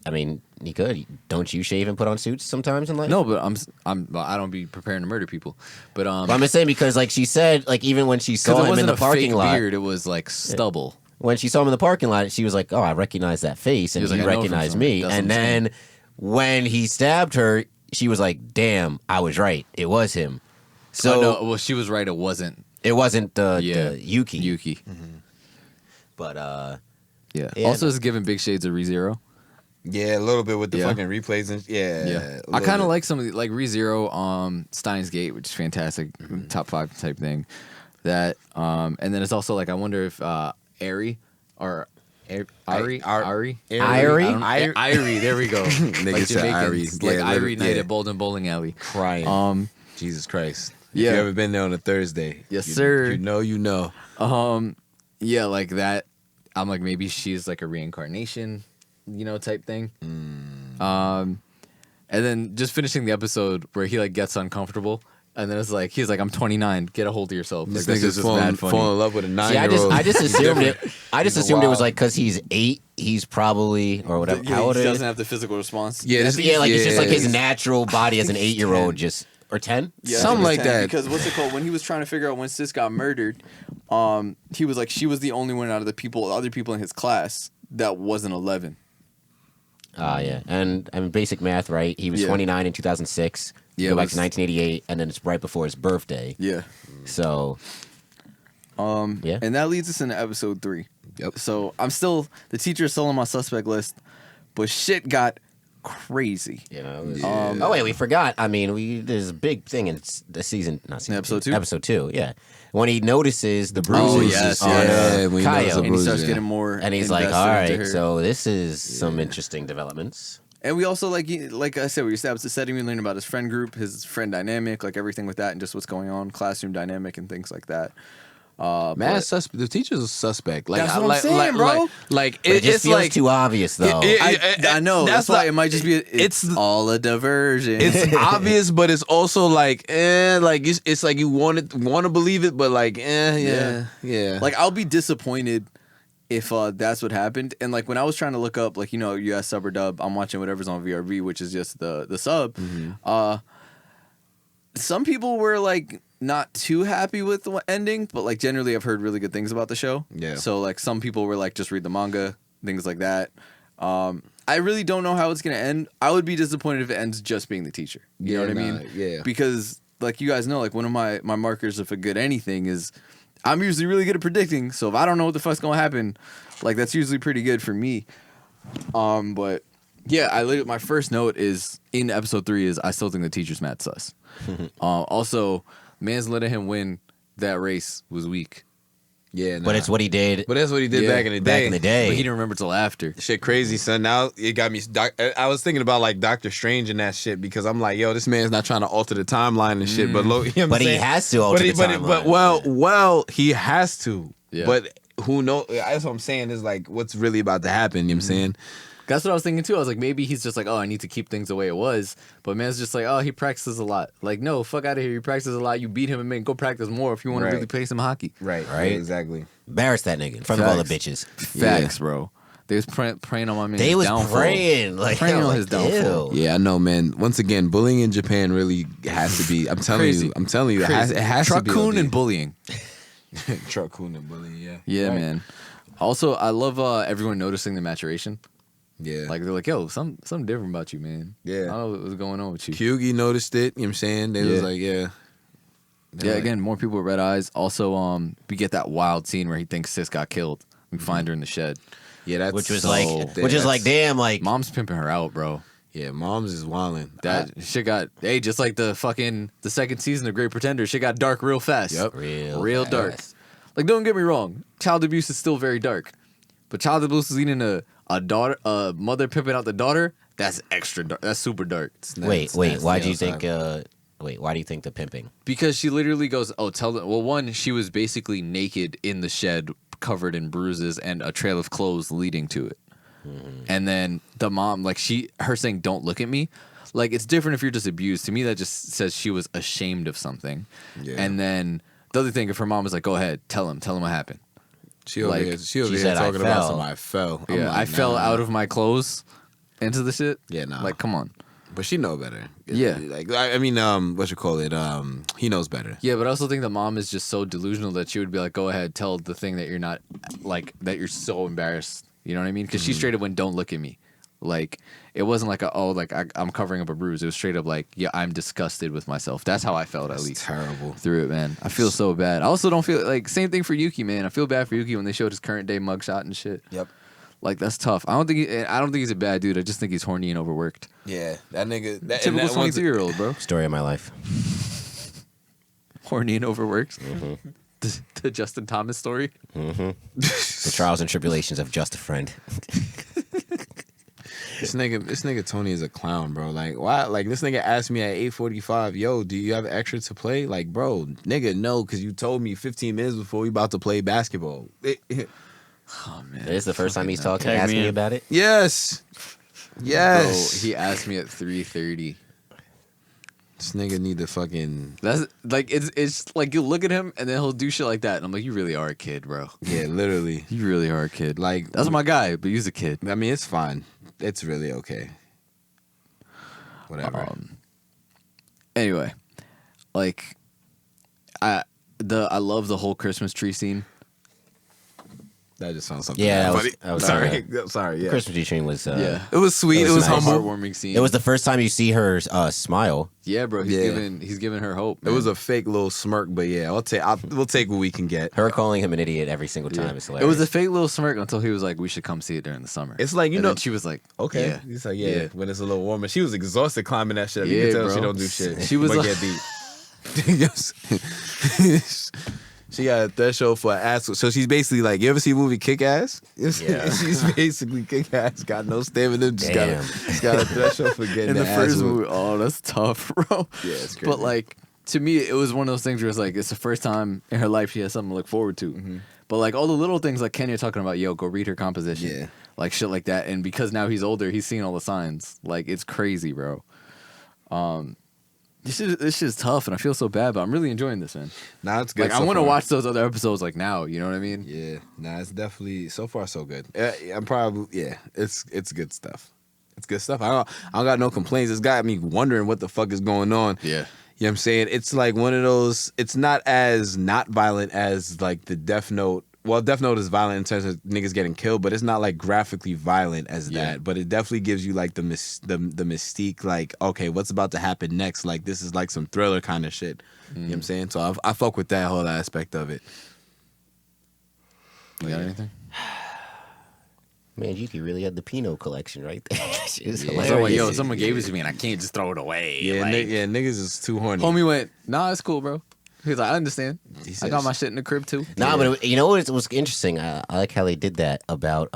I mean, he could. Don't you shave and put on suits sometimes in life? No, but I don't be preparing to murder people. But Well, I'm just saying, because like she said, like even when she saw him in the parking lot, beard, it was like stubble. When she saw him in the parking lot, she was like, "Oh, I recognize that face," and he recognized me. And then when he stabbed her, she was like, "Damn, I was right. It was him." So no, well, she was right. It wasn't. It wasn't the Yuki. Mm-hmm. But yeah. Yeah, Also, it's giving big shades of ReZero. Yeah, a little bit with the Yeah. fucking replays and Yeah, I kind of like some of the, like ReZero, Steins Gate, which is fantastic, top 5 type thing. That and then it's also like I wonder if Ari or Ari. There we go. Nigga said Irie. Jamaicans, like Yeah, Irie night yeah. at Bolden Bowling Alley. crying. Jesus Christ. Yeah. If you ever been there on a Thursday. Yes, sir. You know. Yeah, like that. I'm like, maybe she's like a reincarnation, type thing. And then just finishing the episode where he like gets uncomfortable, and then it's like he's like, "I'm 29. Get a hold of yourself." Like, This that's nigga's just mad funny. falling in love with a 9-year-old. See, I just assumed it. I just assumed it was wild. like because he's 8, he's probably or whatever. Yeah, how old he is doesn't have the physical response. Yeah, it's just like his natural body as an 8-year-old, just or 10. Yeah, I Something think it's like 10, that. Because what's it called? When he was trying to figure out when Sis got murdered, he was like, she was the only one out of the other people in his class that wasn't 11. Yeah, and I mean basic math, right? He was 29 in 2006. Yeah, go it back was- to 1988, and then it's right before his birthday. Yeah. So yeah. And that leads us into episode 3. Yep. So the teacher is still on my suspect list, but shit got crazy. Oh wait, we forgot. I mean, there's a big thing in the season, not season Episode 2. 2? Episode 2, yeah. When he notices the bruises yes, on yeah, when he notices Kaio, the And he starts bruises, getting more and he's like, invested "All into right, her. so this is some interesting developments." And we also, like I said, we established the setting. We learned about his friend group, his friend dynamic, like everything with that and just what's going on, classroom dynamic and things like that. Man, the teacher's a suspect. Like, That's what I'm saying, bro. Like, But it just it's feels like too obvious, though. I know. That's why it might just be. It's all a diversion. It's obvious, but it's also like, it's like you want to believe it, but like, yeah. Like, I'll be disappointed if that's what happened. And like when I was trying to look up, like, US sub or dub, I'm watching whatever's on VRV, which is just the sub. Some people were like not too happy with the ending, but like generally I've heard really good things about the show. Yeah. So like some people were like, just read the manga, things like that. I really don't know how it's gonna end. I would be disappointed if it ends just being the teacher. You know what I mean? Yeah. Because like you guys know, like one of my markers of a good anything is I'm usually really good at predicting. So if I don't know what the fuck's gonna happen, like that's usually pretty good for me. But yeah, my first note is in episode 3 is I still think the teacher's mad sus. Also, man's letting him win that race was weak. Yeah, But it's what he did. But that's what he did Yeah, back in the day. back in the day. But he didn't remember till after. Shit crazy, son. Now it got me. I was thinking about like Doctor Strange and that shit because I'm like, yo, this man's not trying to alter the timeline and shit. But you know what I'm But he saying? has to alter the timeline. Well, he has to. Yeah. But who knows? That's what I'm saying. Is like, what's really about to happen? You know what I'm saying? That's what I was thinking too. I was like, maybe he's just like, oh, I need to keep things the way it was. But man's just like, oh, he practices a lot. Like, no, fuck out of here. You practice a lot. You beat him and man, go practice more if you want Right. to really play some hockey. Right. Exactly. Embarrass that nigga in front of all the Facts. bitches. Facts, bro. They was praying on my man. They was downfall. praying. Like, Praying I'm on like, his downfall. ew. Yeah, I know, man. Once again, bullying in Japan really has to be. I'm telling Crazy. you, it has to be. Truck-coon OD. and bullying. Truck-coon and bullying. Yeah. Yeah, man. Also, I love everyone noticing the maturation. Yeah. Like they're like, yo, something different about you, man. Yeah. I don't know what was going on with you. Hyugi noticed it. You know what I'm saying? They was Yeah. like, yeah. Yeah, again, more people with red eyes. Also, we get that wild scene where he thinks Sis got killed. We find her in the shed. Yeah, that's Which was so- like, damn, like, Mom's pimping her out, bro. Yeah, Mom's is wildin'. That shit got just like the second season of Great Pretender, shit got dark real fast. Yep. real dark. fast. Like, don't get me wrong, child abuse is still very dark, But child abuse is leading to a mother pimping out the daughter. That's extra dark. That's super dark. Wait. Why do you think? Why do you think the pimping? Because she literally goes, "Oh, tell them." Well, one, she was basically naked in the shed, covered in bruises and a trail of clothes leading to it. And then the mom, like her saying, "Don't look at me." Like, it's different if you're just abused. To me, that just says she was ashamed of something. Yeah. And then the other thing, if her mom was like, "Go ahead, tell him what happened." She over here talking about somebody fell. Yeah, I fell out of my clothes into the shit. Yeah, nah. Like, come on. But she know better. Yeah. Like, I mean, what you call it? He knows better. Yeah, but I also think the mom is just so delusional that she would be like, "Go ahead, tell the thing that you're not, like, that you're so embarrassed." You know what I mean? Because she straight up went, "Don't look at me." Like, it wasn't like I'm covering up a bruise. It was straight up like, yeah, I'm disgusted with myself. That's how I felt, at least. Terrible. Through it, man. I feel so bad. I also don't feel like, same thing for Yuki, man. I feel bad for Yuki when they showed his current day mugshot and shit. Yep. Like, that's tough. I don't think he's a bad dude. I just think he's horny and overworked. Yeah, that nigga. Typical 23-year-old, bro. Story of my life. Horny and overworked. The Justin Thomas story. The trials and tribulations of just a friend. This nigga Tony is a clown, bro. Like, why? Like, this nigga asked me at 8:45, "Yo, do you have extra to play?" Like, bro, nigga, no, because you told me 15 minutes before we about to play basketball. Oh man, This is the first time he's asking me about it. Yes. Bro, he asked me at 3:30. This nigga need to fucking. That's like it's like you look at him and then he'll do shit like that, and I'm like, you really are a kid, bro. Yeah, literally. You really are a kid. Like, that's my guy, but he's a kid. I mean, it's fine. It's really okay. Whatever. Anyway, like, I love the whole Christmas tree scene. That just sounds something. Yeah, funny. that was Sorry. Sorry. Yeah. Christmas tree train was. Yeah, It was sweet. It was nice. humble. Heartwarming scene. It was the first time you see her smile. Yeah, bro. He's giving her hope. It was a fake little smirk, but yeah, we'll take what we can get. Her calling him an idiot every single time is hilarious. It was a fake little smirk until he was like, "We should come see it during the summer." It's like, and then she was like, okay. Yeah. He's like, yeah, when it's a little warmer. She was exhausted climbing that shit. You Yeah, can tell bro. she don't do shit. She was might like- get beat. She got a threshold for an ass. So she's basically like, you ever see the movie Kick Ass? Yeah. She's basically Kick Ass. Got no stamina. Just got a threshold for getting in the ass first whooped. movie. Oh, that's tough, bro. Yeah, it's crazy. But like, to me, it was one of those things where it's like, it's the first time in her life she has something to look forward to. But like all the little things, like Kenya talking about, yo, go read her composition. Yeah. Like shit like that. And because now he's older, he's seeing all the signs. Like, it's crazy, bro. This shit's tough, and I feel so bad, but I'm really enjoying this, man. Nah, it's good. Like, I want to watch those other episodes like now. You know what I mean? Yeah, nah, it's definitely so far so good. I'm probably it's good stuff. It's good stuff. I don't got no complaints. It's got me wondering what the fuck is going on. Yeah. You know what I'm saying? It's like one of those. It's not as not violent as like the Death Note. Well, Death Note is violent in terms of niggas getting killed, but it's not like graphically violent as that. But it definitely gives you like the mystique, like, okay, what's about to happen next? Like, this is like some thriller kind of shit. You know what I'm saying? So I fuck with that whole aspect of it. You got anything? Man, Yuki really had the Pinot collection right there. She was Someone, hilarious. someone gave it to me, and I can't just throw it away. Yeah, like, niggas is too horny. homie went, nah, it's cool, bro. He's like, I understand. He I said got my shit in the crib too. Nah, but you know what was interesting? I like how they did that about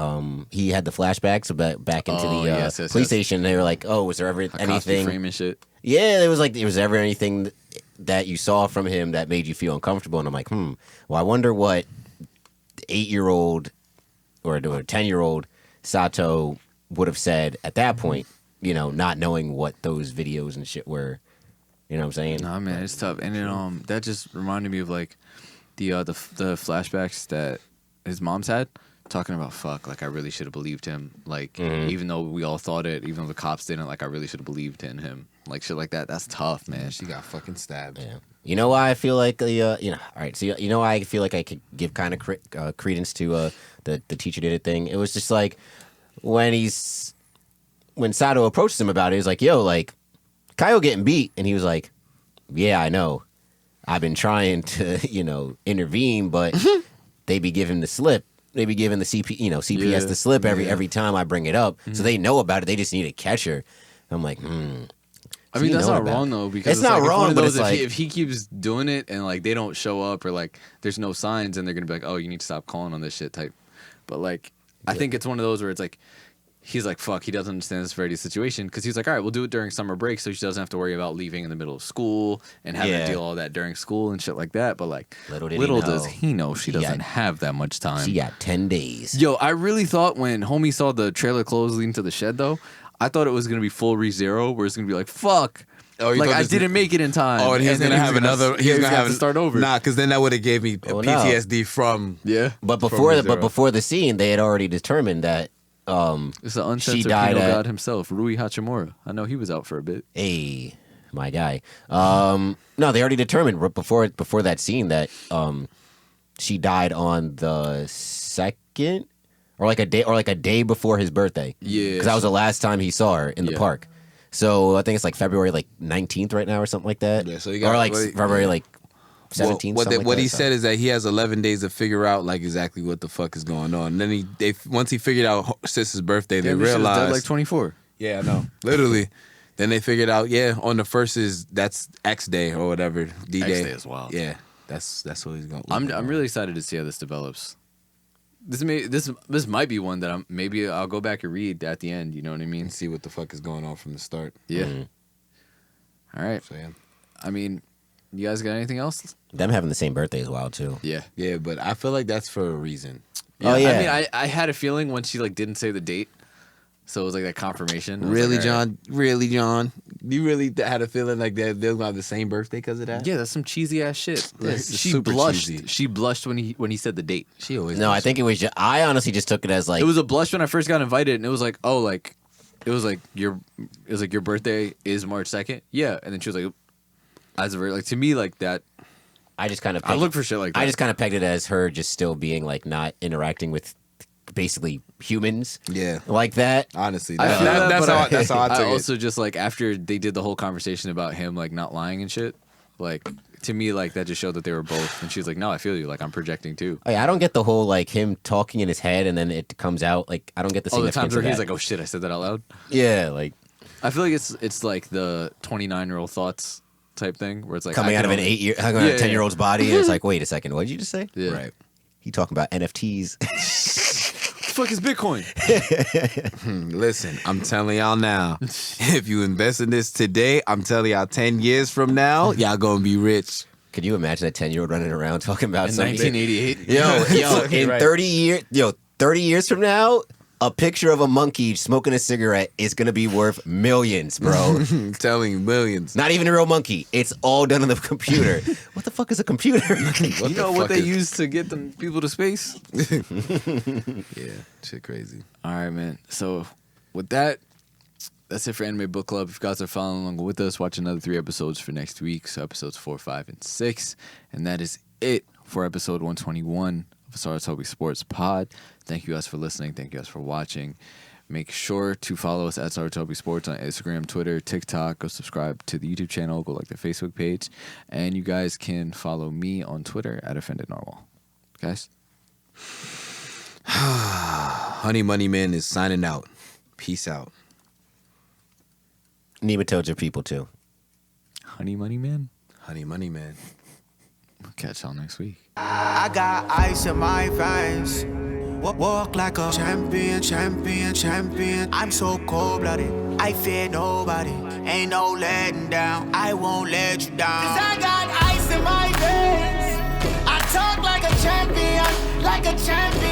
he had the flashbacks back into the yes, police yes. station. They were like, oh, was there ever anything? Frame and shit. Yeah, there was like, was there ever anything that you saw from him that made you feel uncomfortable? And I'm like, well, I wonder what 8-year-old or 10-year-old Sato would have said at that point, you know, not knowing what those videos and shit were. You know what I'm saying? Nah, man, it's tough. And then that just reminded me of like the flashbacks that his mom's had, talking about fuck, like I really should have believed him. Like even though we all thought it, even though the cops didn't, like I really should have believed in him. Like shit like that. That's tough, man. She got fucking stabbed. Yeah. You know why I feel like all right. So you know why I feel like I could give kind of credence to the teacher did it thing. It was just like when Sato approached him about it, he was like, yo, like Kyle getting beat, and he was like, yeah, I know. I've been trying to, intervene, but they be giving the slip. They be giving the CPS the slip every time I bring it up. So they know about it. They just need to catch her. I'm like, I mean, that's not wrong though, because it's not like, wrong, but it's if he keeps doing it and like they don't show up or like there's no signs and they're gonna be like, oh, you need to stop calling on this shit type. But like, I think it's one of those where it's like, he's like, fuck, he doesn't understand this severity of the situation, because he's like, all right, we'll do it during summer break so she doesn't have to worry about leaving in the middle of school and having to deal all that during school and shit like that. But like, little does he know she doesn't have that much time. She got 10 days. Yo, I really thought when homie saw the trailer close leading to the shed, though, I thought it was going to be full ReZero, where it's going to be like, fuck. Oh, like, I didn't make it in time. Oh, and he's going to have another. He's going to have to start over. Nah, because then that would have gave me PTSD from. Yeah. But before the scene, they had already determined that it's the uncensored penal god himself, Rui Hachimura. I know he was out for a bit. Hey, my guy. No, they already determined before that scene that she died on the 2nd, or like a day before his birthday. Yeah, because that was the last time he saw her in the park. So I think it's like February 19th right now or something like that. Yeah, so you got, or like February 17th. What he said is that he has 11 days to figure out like exactly what the fuck is going on. And then once he figured out Sis's birthday, they realized dead like 24. Yeah, I know, literally. Then they figured out, on the first that's X Day or whatever, D Day. X Day as well. Yeah, that's what he's going. I'm really excited to see how this develops. This might be one that maybe I'll go back and read at the end. You know what I mean? And see what the fuck is going on from the start. Yeah. All right. So yeah. I mean, you guys got anything else? Them having the same birthday as well too. Yeah. Yeah, but I feel like that's for a reason. Oh yeah. I mean, I had a feeling when she like didn't say the date, so it was like that confirmation. Really, like, John? Right. Really, John? You really had a feeling like they're going to have the same birthday because of that? Yeah, that's some cheesy ass shit. Like, she super blushed. cheesy. She blushed when he said the date. She always. No, I think it was. I honestly just took it as like It was a blush when I first got invited, and it was like, oh, like it was like your birthday is March 2nd. Yeah, and then she was like, as a like to me like that. I just kind of. I look for shit like that. I just kind of pegged it as her just still being like not interacting with basically humans. Yeah. Like that. Honestly, I feel that's how I took I it. also just like after they did the whole conversation about him like not lying and shit, like to me like that just showed that they were both. And she's like, no, I feel you. Like I'm projecting too. Oh, yeah, I don't get the whole like him talking in his head and then it comes out. Like I don't get the All the significance times where of he's that. like, oh shit, I said that out loud. Yeah, like I feel like it's like the 29-year-old thoughts type thing where it's like coming out of an 10-year-old's body, and it's like, wait a second, what did you just say? Yeah. Right. He talking about NFTs. What the fuck is Bitcoin? Listen, I'm telling y'all now, if you invest in this today, I'm telling y'all 10 years from now, y'all gonna be rich. Could you imagine a 10-year-old running around talking about In something? 1988. Yo, in Right. 30 years from now, a picture of a monkey smoking a cigarette is gonna be worth millions, bro. I'm telling you, millions. Not even a real monkey. It's all done on the computer. What the fuck is a computer? You know what they use to get them people to space? Yeah, shit crazy. All right, man. So with that, that's it for Anime Book Club. If you guys are following along with us, watch another 3 episodes for next week. So episodes 4, 5, and 6. And that is it for episode 121 of Saratobi Sports Pod. Thank you guys for listening. Thank you guys for watching. Make sure to follow us at Saratobi Sports on Instagram, Twitter, TikTok. Go subscribe to the YouTube channel. Go like the Facebook page. And you guys can follow me on Twitter at Offended Normal. Guys? Honey Money Man is signing out. Peace out. Nima told your people too. Honey Money Man? Honey Money Man. Catch y'all next week. I got ice in my veins. Walk like a champion, champion, champion. I'm so cold-blooded, I fear nobody. Ain't no letting down, I won't let you down. 'Cause I got ice in my veins. I talk like a champion, like a champion.